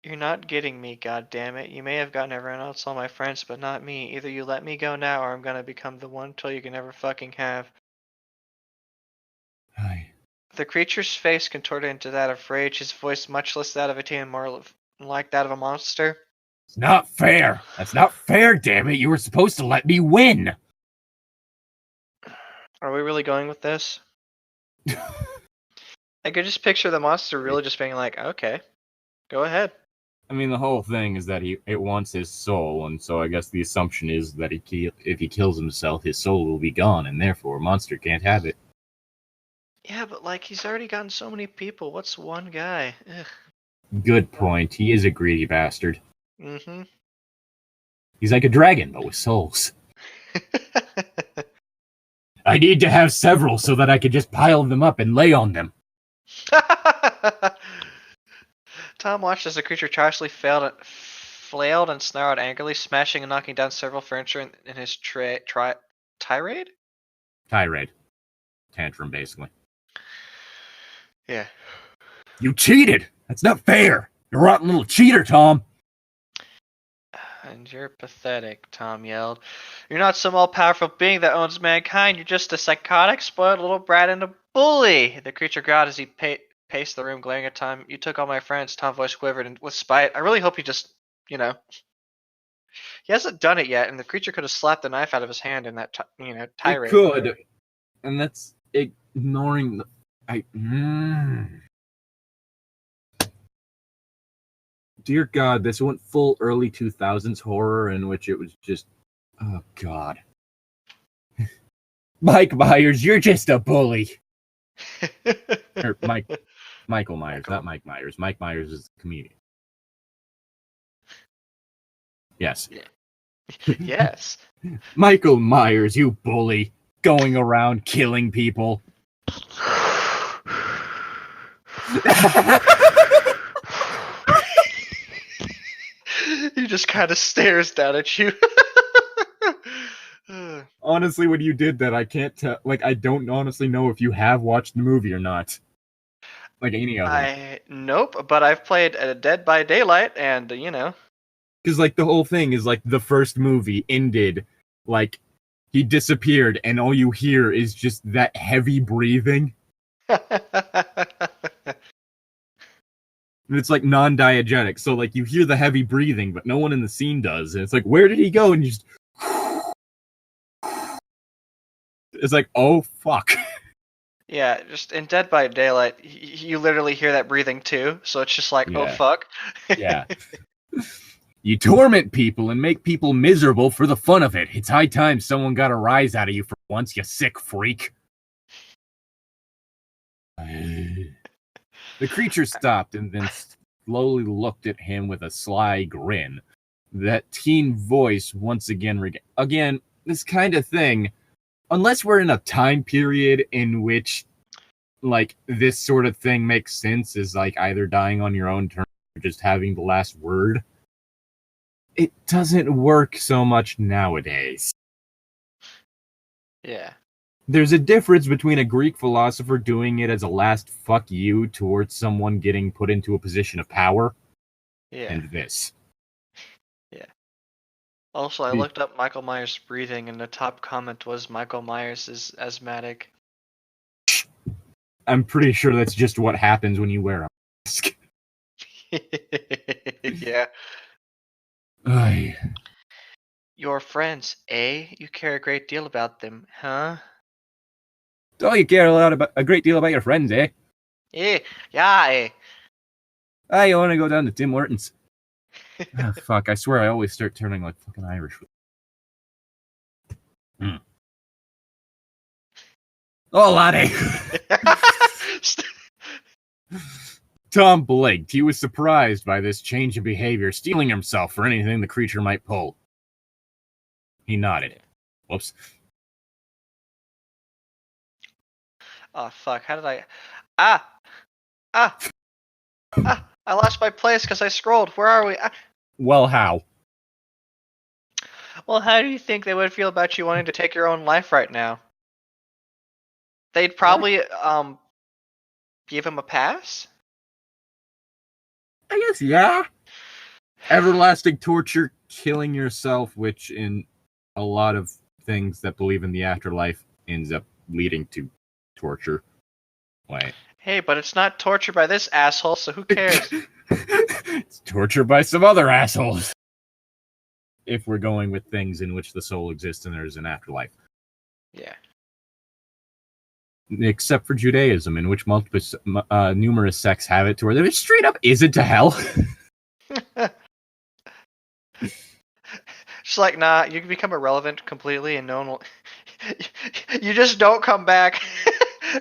You're not getting me, goddammit. You may have gotten everyone else, all my friends, but not me. Either you let me go now, or I'm gonna become the one toy you can never fucking have. Aye. The creature's face contorted into that of rage, his voice much less that of a teen, more like that of a monster. It's not fair. That's not fair, damn it. You were supposed to let me win. Are we really going with this? I could just picture the monster really just being like, okay, go ahead. I mean, the whole thing is that it wants his soul, and so I guess the assumption is that if he kills himself, his soul will be gone, and therefore, monster can't have it. Yeah, but like, he's already gotten so many people. What's one guy? Ugh. Good point. He is a greedy bastard. Mm-hmm. He's like a dragon, but with souls. I need to have several so that I can just pile them up and lay on them. Tom watched as the creature tirelessly flailed and snarled angrily, smashing and knocking down several furniture in his tirade? Tirade. Tantrum, basically. Yeah. You cheated! That's not fair! You're a rotten little cheater, Tom! And you're pathetic, Tom yelled. You're not some all-powerful being that owns mankind. You're just a psychotic, spoiled little brat and a bully. The creature growled as he paced the room, glaring at Tom. You took all my friends. Tom's voice quivered and with spite. I really hope he just, he hasn't done it yet, and the creature could have slapped the knife out of his hand in that, tirade. It could. And that's ignoring the... Dear God, this went full early 2000s horror in which it was just... Oh, God. Mike Myers, you're just a bully. Or Michael Myers, not Mike Myers. Mike Myers is the comedian. Yes. Yes. Michael Myers, you bully. Going around killing people. He just kind of stares down at you. Honestly, when you did that, I can't tell. Like, I don't honestly know if you have watched the movie or not. Like any of them. Nope, but I've played Dead by Daylight, and Because, like, the whole thing is, like, the first movie ended, like, he disappeared, and all you hear is just that heavy breathing. And it's, like, non-diegetic, so, like, you hear the heavy breathing, but no one in the scene does. And it's like, where did he go? And you just... It's like, oh, fuck. Yeah, just in Dead by Daylight, you literally hear that breathing too, so it's just like, oh, fuck. Yeah. You torment people and make people miserable for the fun of it. It's high time someone got a rise out of you for once, you sick freak. The creature stopped and then slowly looked at him with a sly grin. That teen voice once again... Again, this kind of thing, unless we're in a time period in which, like, this sort of thing makes sense, is like either dying on your own terms or just having the last word, it doesn't work so much nowadays. Yeah. There's a difference between a Greek philosopher doing it as a last fuck you towards someone getting put into a position of power, and this. Yeah. Also, I looked up Michael Myers' breathing, and the top comment was Michael Myers is asthmatic. I'm pretty sure that's just what happens when you wear a mask. Yeah. Your friends, eh? You care a great deal about them, huh? Oh, you care a great deal about your friends, eh? Eh, yeah, eh. Ah, you want to go down to Tim Hortons? Ah, fuck, I swear I always start turning like fucking Irish. Mm. Oh, laddie! Tom blinked. He was surprised by this change of behavior, steeling himself for anything the creature might pull. He nodded. Whoops. Oh, fuck, how did I... Ah! Ah! Ah! I lost my place because I scrolled. Where are we? Ah. Well, how? Well, how do you think they would feel about you wanting to take your own life right now? They'd probably, give him a pass? I guess, yeah. Everlasting torture, killing yourself, which in a lot of things that believe in the afterlife ends up leading to torture. Wait. Hey, but it's not torture by this asshole, so who cares? It's torture by some other assholes. If we're going with things in which the soul exists and there's an afterlife. Yeah. Except for Judaism, in which numerous sects have it to where there straight up isn't to hell. Just like, nah, you can become irrelevant completely and no one will... You just don't come back.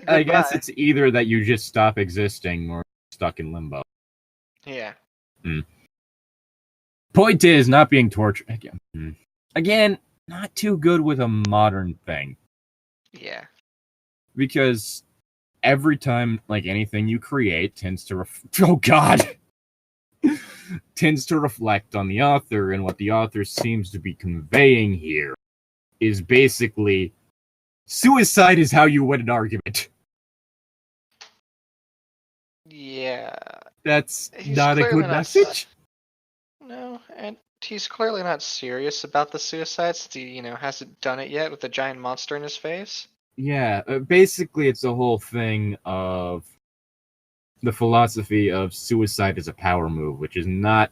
I guess it's either that you just stop existing or stuck in limbo. Yeah. Point is, not being tortured. Again, not too good with a modern thing. Yeah. Because every time, like, anything you create tends to tends to reflect on the author, and what the author seems to be conveying here is basically suicide is how you win an argument. Yeah. That's not a good message. No, and he's clearly not serious about the suicide since he, hasn't done it yet with the giant monster in his face. Yeah, basically it's the whole thing of the philosophy of suicide as a power move, which is not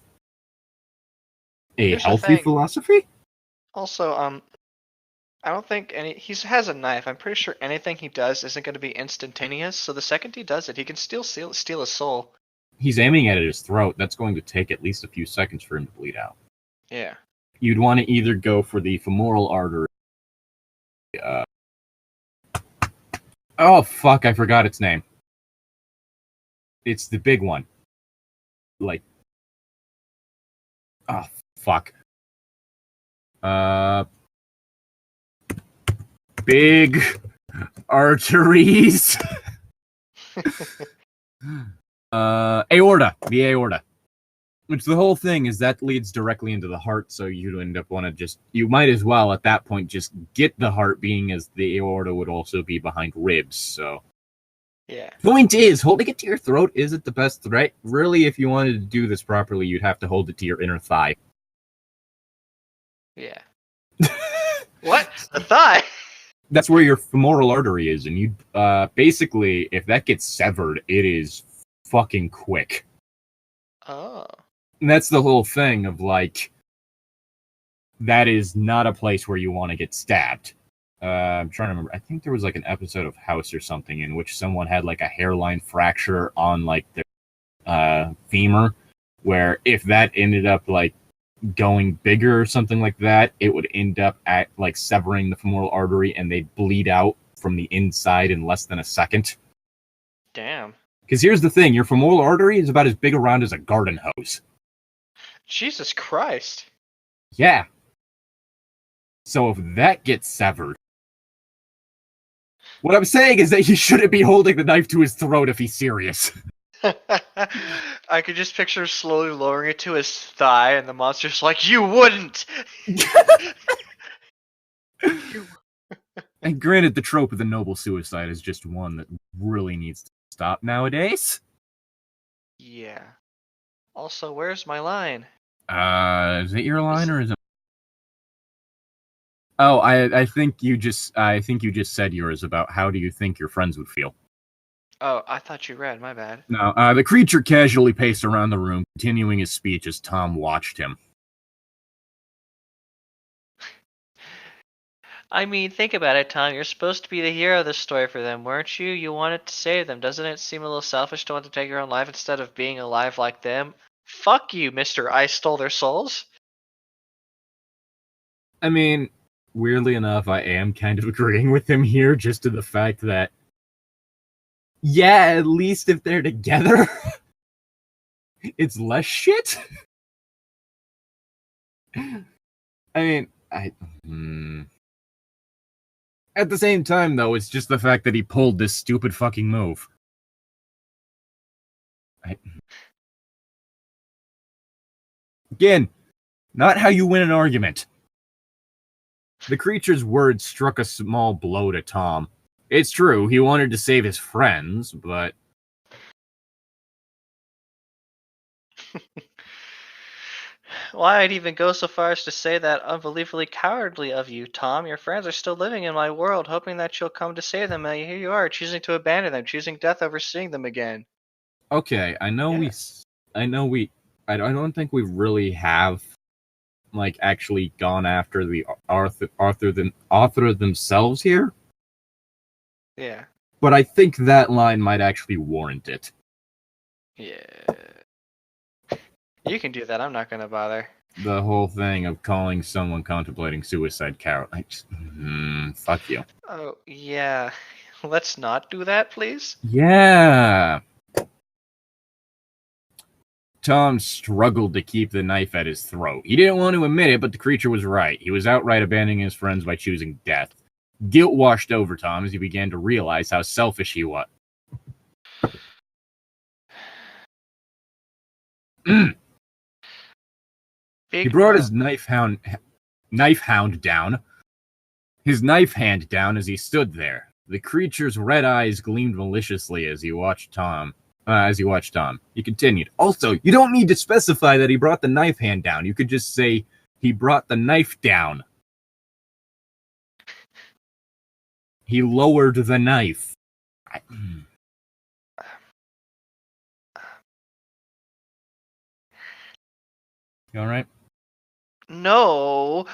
a healthy philosophy. Also, I don't think he has a knife. I'm pretty sure anything he does isn't going to be instantaneous, so the second he does it, he can still steal a soul. He's aiming at his throat. That's going to take at least a few seconds for him to bleed out. Yeah. You'd want to either go for the femoral artery. Oh, fuck, I forgot its name. It's the big one. Like... Oh, fuck. Big arteries. Aorta. The aorta. Which the whole thing is that leads directly into the heart, so you end up you might as well at that point just get the heart, being as the aorta would also be behind ribs, so. Yeah. Point is, holding it to your throat isn't the best threat. Really, if you wanted to do this properly, you'd have to hold it to your inner thigh. Yeah. What? The thigh? That's where your femoral artery is, and you basically, if that gets severed, it is fucking quick. Oh. And that's the whole thing of, like, that is not a place where you want to get stabbed. I'm trying to remember. I think there was, like, an episode of House or something in which someone had, like, a hairline fracture on, like, their femur, where if that ended up, like, going bigger or something like that, it would end up at, like, severing the femoral artery, and they'd bleed out from the inside in less than a second. Damn. Because here's the thing, your femoral artery is about as big around as a garden hose. Jesus Christ. Yeah. So if that gets severed... What I'm saying is that he shouldn't be holding the knife to his throat if he's serious. I could just picture slowly lowering it to his thigh, and the monster's like, "You wouldn't!" And granted, the trope of the noble suicide is just one that really needs to stop nowadays. Yeah. Also, where's my line? Is it your line or is it? Oh, I think you just said yours about how do you think your friends would feel. Oh, I thought you read. My bad. No, the creature casually paced around the room, continuing his speech as Tom watched him. I mean, think about it, Tom. You're supposed to be the hero of the story for them, weren't you? You wanted to save them. Doesn't it seem a little selfish to want to take your own life instead of being alive like them? Fuck you, Mr. I stole their souls. I mean, weirdly enough, I am kind of agreeing with him here, just to the fact that, yeah, at least if they're together, it's less shit. I mean, at the same time, though, it's just the fact that he pulled this stupid fucking move. Again, not how you win an argument. The creature's words struck a small blow to Tom. It's true, he wanted to save his friends, but... Why, I'd even go so far as to say that unbelievably cowardly of you, Tom. Your friends are still living in my world, hoping that you'll come to save them, and here you are, choosing to abandon them, choosing death over seeing them again. Okay, I don't think we really have, like, actually gone after the author themselves here. Yeah. But I think that line might actually warrant it. Yeah. You can do that, I'm not gonna bother. The whole thing of calling someone contemplating suicide coward. Fuck you. Oh, yeah. Let's not do that, please? Yeah. Tom struggled to keep the knife at his throat. He didn't want to admit it, but the creature was right. He was outright abandoning his friends by choosing death. Guilt washed over Tom as he began to realize how selfish he was. He brought his knife hand down as he stood there. The creature's red eyes gleamed maliciously as he watched Tom. He continued, also, you don't need to specify that he brought the knife hand down. You could just say, he brought the knife down. He lowered the knife. You alright? No,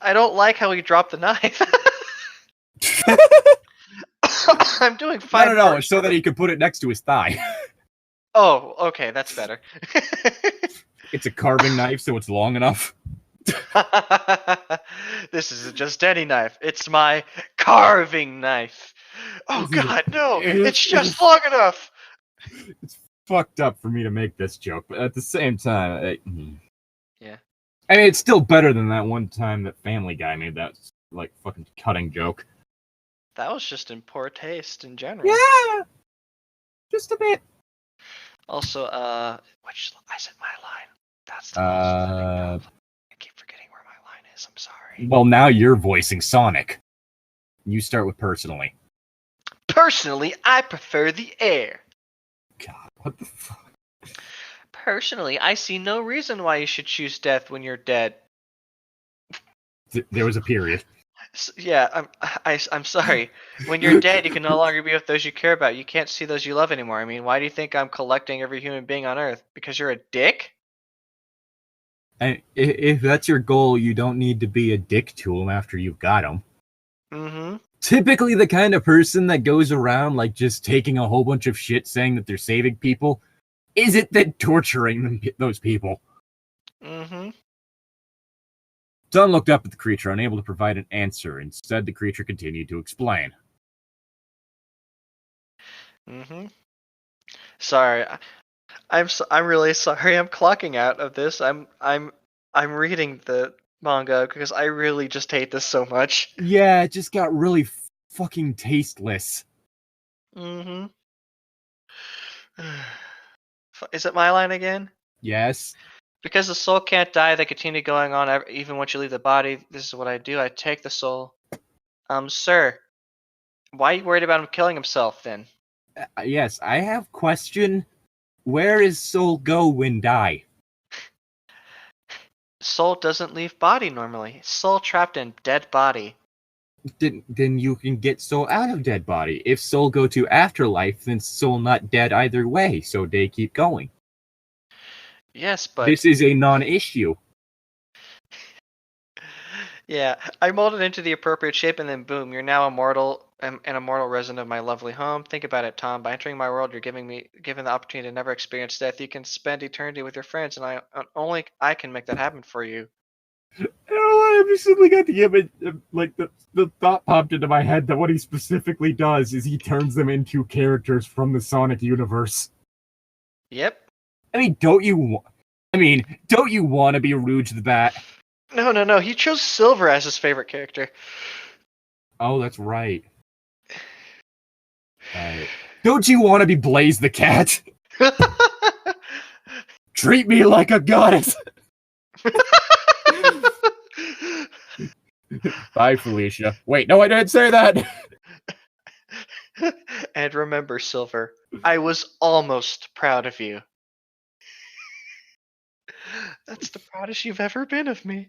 I don't like how he dropped the knife. I'm doing fine. No, so that he could put it next to his thigh. Oh, okay, that's better. It's a carving knife, so it's long enough. This isn't just any knife, it's my carving knife. Oh god, no, it's just long enough. It's fucked up for me to make this joke, but at the same time, yeah. I mean, it's still better than that one time that Family Guy made that, like, fucking cutting joke. That was just in poor taste in general. Yeah! Just a bit. Also, I said my line. That's the I keep forgetting where my line is, I'm sorry. Well, now you're voicing Sonic. You start with personally. Personally, I prefer the air. God, what the fuck? Personally, I see no reason why you should choose death when you're dead. There was a period. Yeah, I'm sorry. When you're dead, you can no longer be with those you care about. You can't see those you love anymore. I mean, why do you think I'm collecting every human being on Earth? Because you're a dick? And if that's your goal, you don't need to be a dick to them after you've got them. Mm-hmm. Typically the kind of person that goes around, like, just taking a whole bunch of shit saying that they're saving people isn't then torturing those people. Mm-hmm. Tom looked up at the creature, unable to provide an answer. Instead, the creature continued to explain. Mm-hmm. Sorry, I'm really sorry. I'm clocking out of this. I'm reading the manga because I really just hate this so much. Yeah, it just got really fucking tasteless. Mm-hmm. Is it my line again? Yes. Because the soul can't die, they continue going on even once you leave the body. This is what I do. I take the soul. Sir, why are you worried about him killing himself then? Yes, I have question. Where is soul go when die? Soul doesn't leave body normally. Soul trapped in dead body. Then you can get soul out of dead body. If soul go to afterlife, then soul not dead either way, so they keep going. Yes, but... This is a non-issue. Yeah, I molded into the appropriate shape, and then boom, you're now immortal, an immortal resident of my lovely home. Think about it, Tom. By entering my world, you're given the opportunity to never experience death. You can spend eternity with your friends, and only I can make that happen for you. Oh, I just suddenly got the image, like the thought popped into my head that what he specifically does is he turns them into characters from the Sonic universe. Yep. I mean, don't you want to be Rouge the Bat? No. He chose Silver as his favorite character. Oh, that's right. Don't you want to be Blaze the Cat? Treat me like a goddess. Bye, Felicia. Wait, no, I didn't say that. And remember, Silver, I was almost proud of you. That's the proudest you've ever been of me.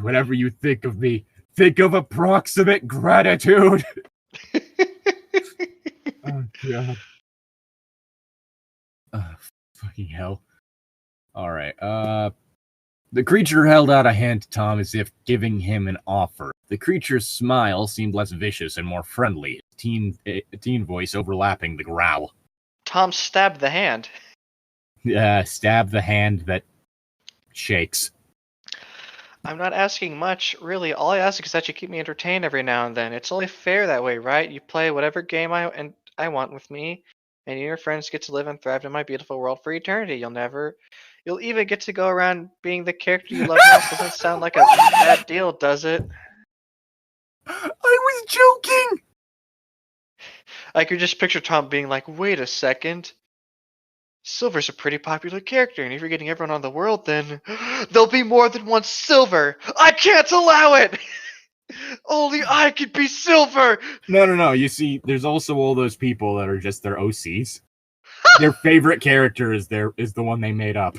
Whenever you think of me, think of approximate gratitude. Oh, God. Fucking hell. Alright, the creature held out a hand to Tom as if giving him an offer. The creature's smile seemed less vicious and more friendly, teen voice overlapping the growl. Tom stabbed the hand. Stab the hand that shakes. I'm not asking much, really. All I ask is that you keep me entertained every now and then. It's only fair that way, right? You play whatever game I want with me, and you and your friends get to live and thrive in my beautiful world for eternity. You'll even get to go around being the character you love most. Doesn't sound like a bad deal, does it? I was joking! I could just picture Tom being like, wait a second. Silver's a pretty popular character, and if you're getting everyone on the world, then there'll be more than one Silver. I can't allow it! Only I could be Silver! No. You see, there's also all those people that are just their OCs. Their favorite character is the one they made up.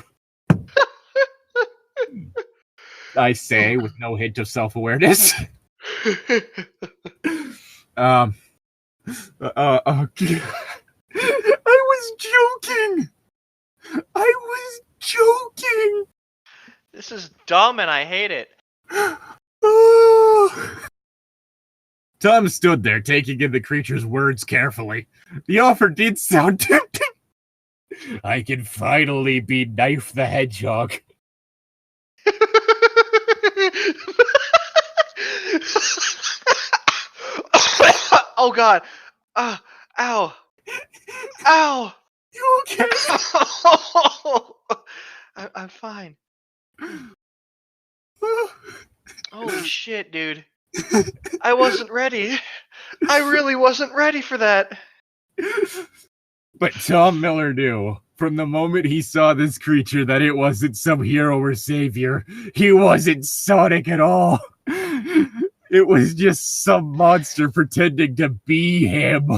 I say, with no hint of self-awareness. I was joking! I was joking! This is dumb and I hate it. Tom stood there, taking in the creature's words carefully. The offer did sound tempting. I can finally be Knife the Hedgehog. Oh god. Ow. Ow. You okay? I'm fine. Holy shit, dude. I wasn't ready. I really wasn't ready for that. But Tom Miller knew, from the moment he saw this creature, that it wasn't some hero or savior. He wasn't Sonic at all. It was just some monster pretending to be him.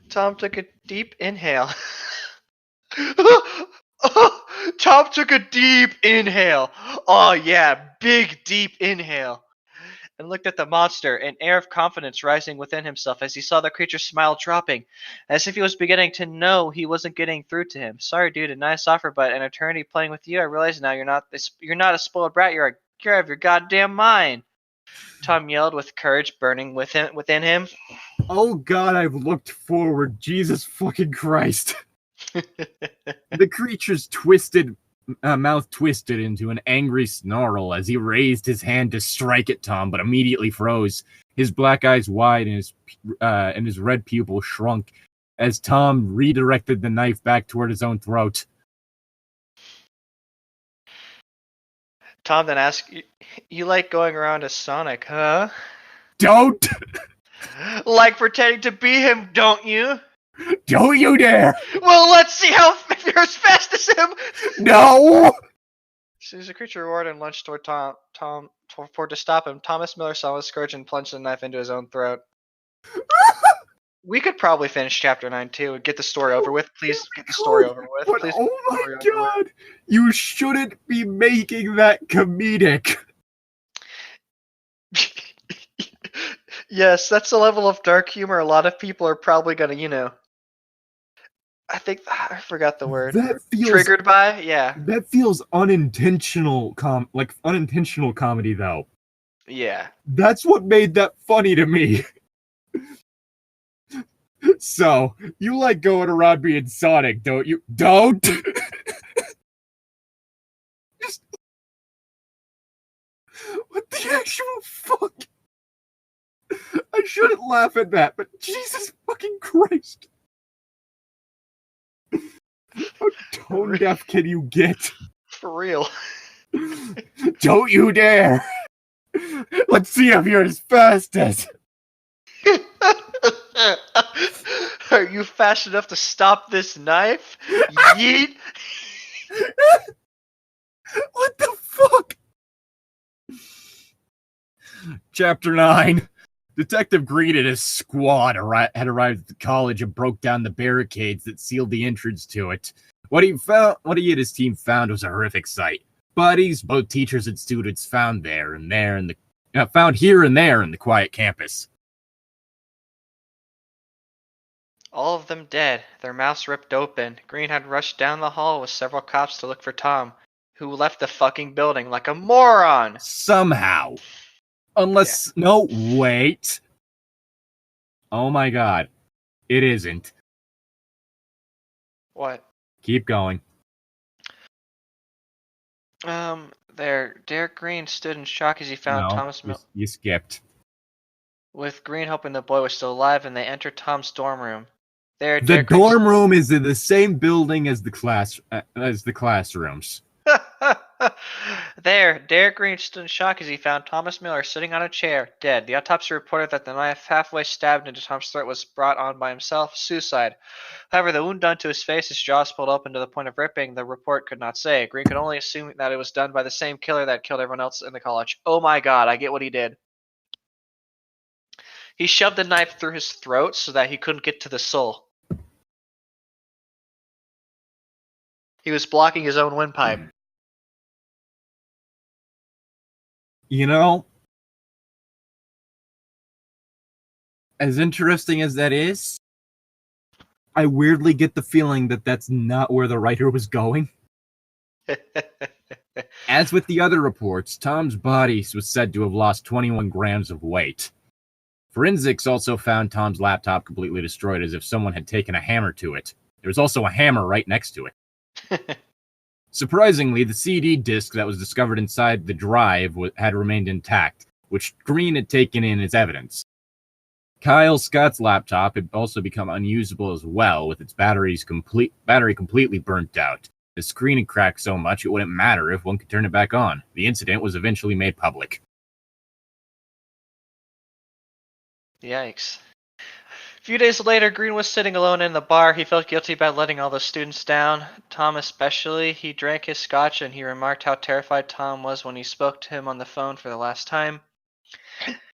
Tom took a deep inhale. Tom took a deep inhale. Oh yeah, big deep inhale. And looked at the monster, an air of confidence rising within himself as he saw the creature's smile dropping, as if he was beginning to know he wasn't getting through to him. Sorry, dude, a nice offer, but an eternity playing with you. I realize now you're not a spoiled brat. You're out of your goddamn mind. Tom yelled with courage burning within him. Oh god, I've looked forward. Jesus fucking Christ. The creature's mouth twisted into an angry snarl as he raised his hand to strike at Tom, but immediately froze. His black eyes wide and his red pupil shrunk as Tom redirected the knife back toward his own throat. Tom then asked, "You like going around as Sonic, huh?" Don't! Like pretending to be him, don't you? Don't you dare! Well, let's see if you're as fast as him! No! As soon as the creature roared and lunged toward Tom to stop him, Thomas Miller saw his scourge and plunged the knife into his own throat. We could probably finish chapter 9 too and get the story over with. Please get the story over with. But Please oh my god! You shouldn't be making that comedic! Yes, that's a level of dark humor a lot of people are probably gonna, I think I forgot the word. That feels Triggered by? Yeah. That feels unintentional unintentional comedy though. Yeah. That's what made that funny to me. So, you like going around being Sonic, don't you? Don't! What the actual fuck? I shouldn't laugh at that, but Jesus fucking Christ. How tone deaf can you get? For real. Don't you dare! Let's see if you're as fast as. Are you fast enough to stop this knife? Yeet! What the fuck? Chapter 9. Detective Green and his squad had arrived at the college and broke down the barricades that sealed the entrance to it. What he and his team found was a horrific sight. Bodies, both teachers and students, found here and there in the quiet campus. All of them dead, their mouths ripped open. Green had rushed down the hall with several cops to look for Tom, who left the fucking building like a moron! Somehow. Unless... Yeah. No, wait. Oh my god. It isn't. What? Keep going. Derek Green stood in shock as he found Thomas Miller. You skipped. With Green hoping the boy was still alive, and they entered Tom's dorm room. The dorm room is in the same building as the classrooms. There, Derek Green stood in shock as he found Thomas Miller sitting on a chair, dead. The autopsy reported that the knife halfway stabbed into Tom's throat was brought on by himself, suicide. However, the wound done to his face, his jaws pulled open to the point of ripping, the report could not say. Green could only assume that it was done by the same killer that killed everyone else in the college. Oh my god, I get what he did. He shoved the knife through his throat so that he couldn't get to the soul. He was blocking his own windpipe. You know, as interesting as that is, I weirdly get the feeling that that's not where the writer was going. As with the other reports, Tom's body was said to have lost 21 grams of weight. Forensics also found Tom's laptop completely destroyed, as if someone had taken a hammer to it. There was also a hammer right next to it. Surprisingly, the CD disc that was discovered inside the drive had remained intact, which Green had taken in as evidence. Kyle Scott's laptop had also become unusable as well, with its battery completely burnt out. The screen had cracked so much it wouldn't matter if one could turn it back on. The incident was eventually made public. Yikes. A few days later, Green was sitting alone in the bar. He felt guilty about letting all the students down, Tom especially. He drank his scotch and he remarked how terrified Tom was when he spoke to him on the phone for the last time.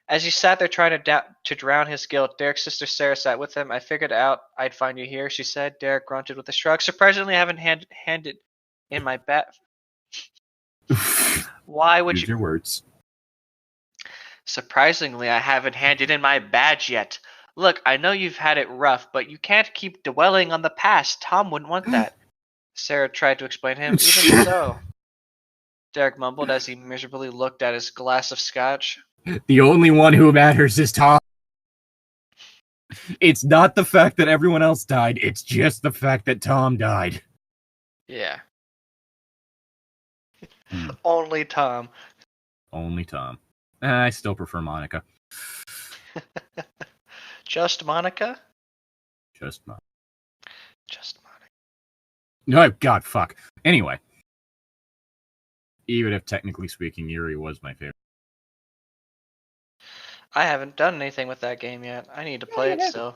As he sat there trying to drown his guilt, Derek's sister Sarah sat with him. I figured out I'd find you here, she said. Derek grunted with a shrug. Surprisingly, I haven't handed in my badge. Why would Use your words. Surprisingly, I haven't handed in my badge yet. Look, I know you've had it rough, but you can't keep dwelling on the past. Tom wouldn't want that. Sarah tried to explain to him. Even so, Derek mumbled as he miserably looked at his glass of scotch. The only one who matters is Tom. It's not the fact that everyone else died, it's just the fact that Tom died. Yeah. Only Tom. Only Tom. I still prefer Monica. Just Monica? Just Monica. Just Monica. No, God, fuck. Anyway. Even if technically speaking, Yuri was my favorite. I haven't done anything with that game yet. I need to play it still.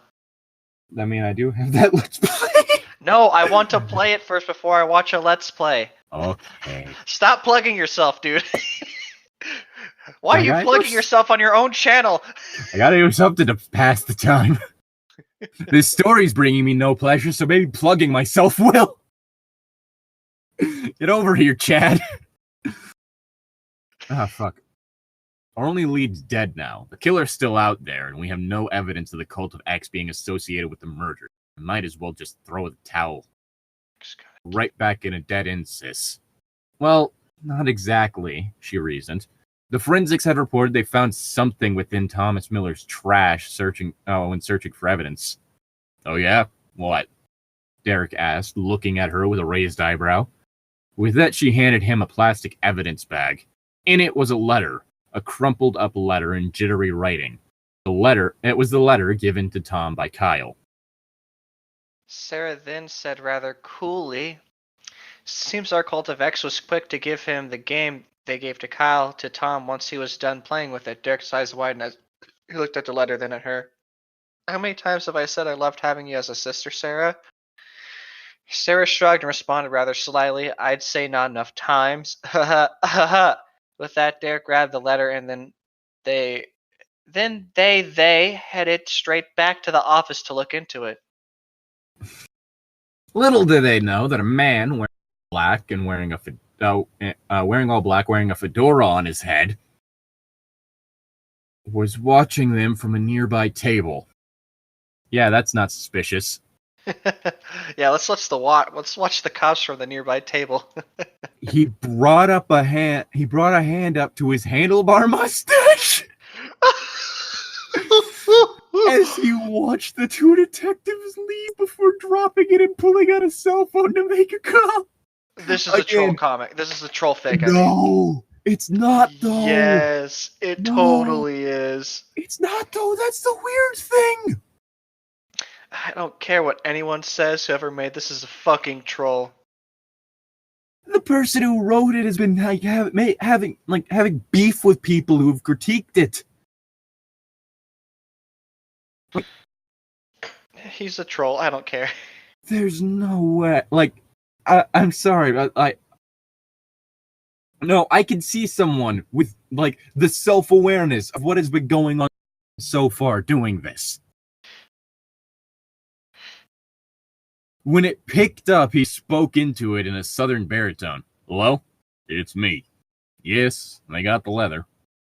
I mean, I do have that Let's Play. No, I want to play it first before I watch a Let's Play. Okay. Stop plugging yourself, dude. Why are you plugging yourself on your own channel? I gotta do something to pass the time. This story's bringing me no pleasure, so maybe plugging myself will. Get over here, Chad. Fuck. Our only lead's dead now. The killer's still out there, and we have no evidence of the cult of X being associated with the murder. I might as well just throw the towel right back in a dead end, sis. Well, not exactly, she reasoned. The forensics had reported they found something within Thomas Miller's trash when searching for evidence. Oh yeah? What? Derek asked, looking at her with a raised eyebrow. With that, she handed him a plastic evidence bag. In it was a letter, a crumpled up letter in jittery writing. It was the letter given to Tom by Kyle. Sarah then said rather coolly, "Seems our cult of X was quick to give him the game they gave to Kyle to Tom once he was done playing with it." Derek's eyes widened as he looked at the letter, then at her. "How many times have I said I loved having you as a sister, Sarah?" Sarah shrugged and responded rather slyly, "I'd say not enough times." With that, Derek grabbed the letter and then they headed straight back to the office to look into it. Little did they know that a man wearing black and wearing all black, wearing a fedora on his head, was watching them from a nearby table. Yeah, that's not suspicious. Yeah, let's watch the cops from the nearby table. He brought a hand up to his handlebar mustache as he watched the two detectives leave before dropping it and pulling out a cell phone to make a call. This is a troll comic. This is a troll fic. No, it's not though. Yes, it totally is. It's not though. That's the weird thing. I don't care what anyone says. Whoever made this is a fucking troll. The person who wrote it has been having beef with people who've critiqued it. He's a troll. I don't care. There's no way. I'm sorry, but I can see someone with the self-awareness of what has been going on so far doing this. When it picked up, he spoke into it in a southern baritone. "Hello? It's me. Yes, I got the leather.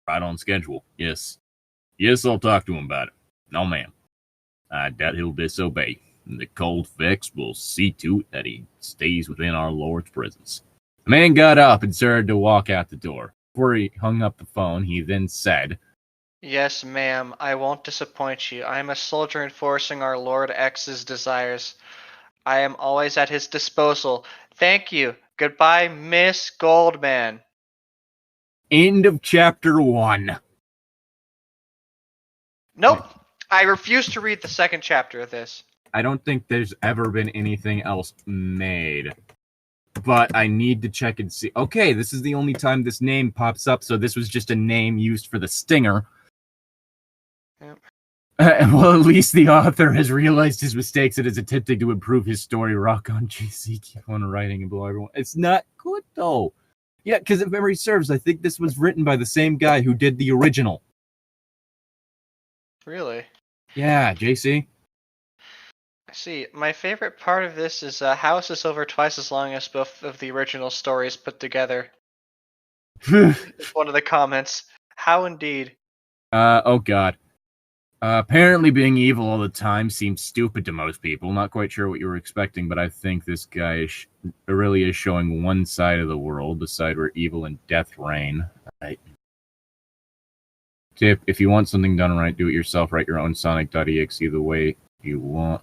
Right on schedule. Yes. Yes, I'll talk to him about it. No, ma'am. I doubt he'll disobey. And the cold fix will see to it that he stays within our Lord's presence." The man got up and started to walk out the door. Before he hung up the phone, he then said, "Yes, ma'am. I won't disappoint you. I am a soldier enforcing our Lord X's desires. I am always at his disposal. Thank you. Goodbye, Miss Goldman." End of chapter 1. Nope. I refuse to read the second chapter of this. I don't think there's ever been anything else made. But I need to check and see. Okay, this is the only time this name pops up, so this was just a name used for the stinger. Yep. Well, at least the author has realized his mistakes and is attempting to improve his story. Rock on, GC, keep on writing and blow everyone. It's not good, though. Yeah, because if memory serves, I think this was written by the same guy who did the original. Really? Yeah, JC. I see. My favorite part of this is how is this over twice as long as both of the original stories put together? It's one of the comments. How indeed. Oh god. Apparently being evil all the time seems stupid to most people. Not quite sure what you were expecting, but I think this guy really is showing one side of the world, the side where evil and death reign. Right. Tip, if you want something done right, do it yourself. Write your own Sonic.exe the way you want.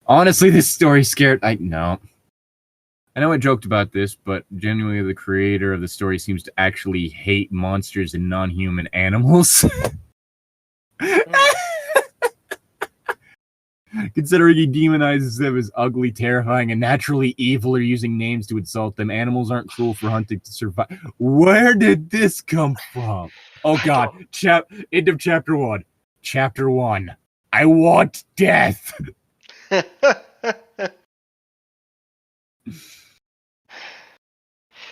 Honestly, this story scared... I know I joked about this, but genuinely the creator of the story seems to actually hate monsters and non-human animals. Considering he demonizes them as ugly, terrifying, and naturally evil, or using names to insult them. Animals aren't cool for hunting to survive. Where did this come from? Oh god. End of chapter 1. Chapter 1. I want death.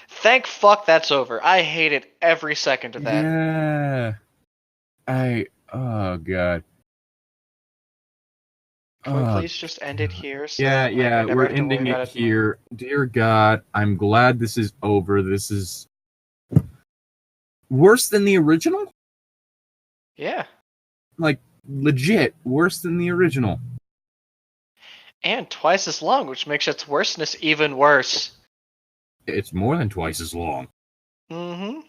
Thank fuck that's over. I hated every second of that. Yeah. Oh god. Can we please just end it here? So Yeah, we're ending it here. Dear God, I'm glad this is over. This is worse than the original? Yeah. Like, legit, worse than the original. And twice as long, which makes its worstness even worse. It's more than twice as long. Mm-hmm.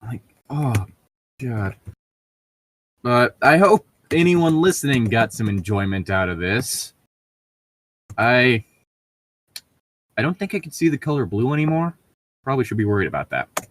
Like, oh, God. But I hope anyone listening got some enjoyment out of this. I don't think I can see the color blue anymore. Probably should be worried about that.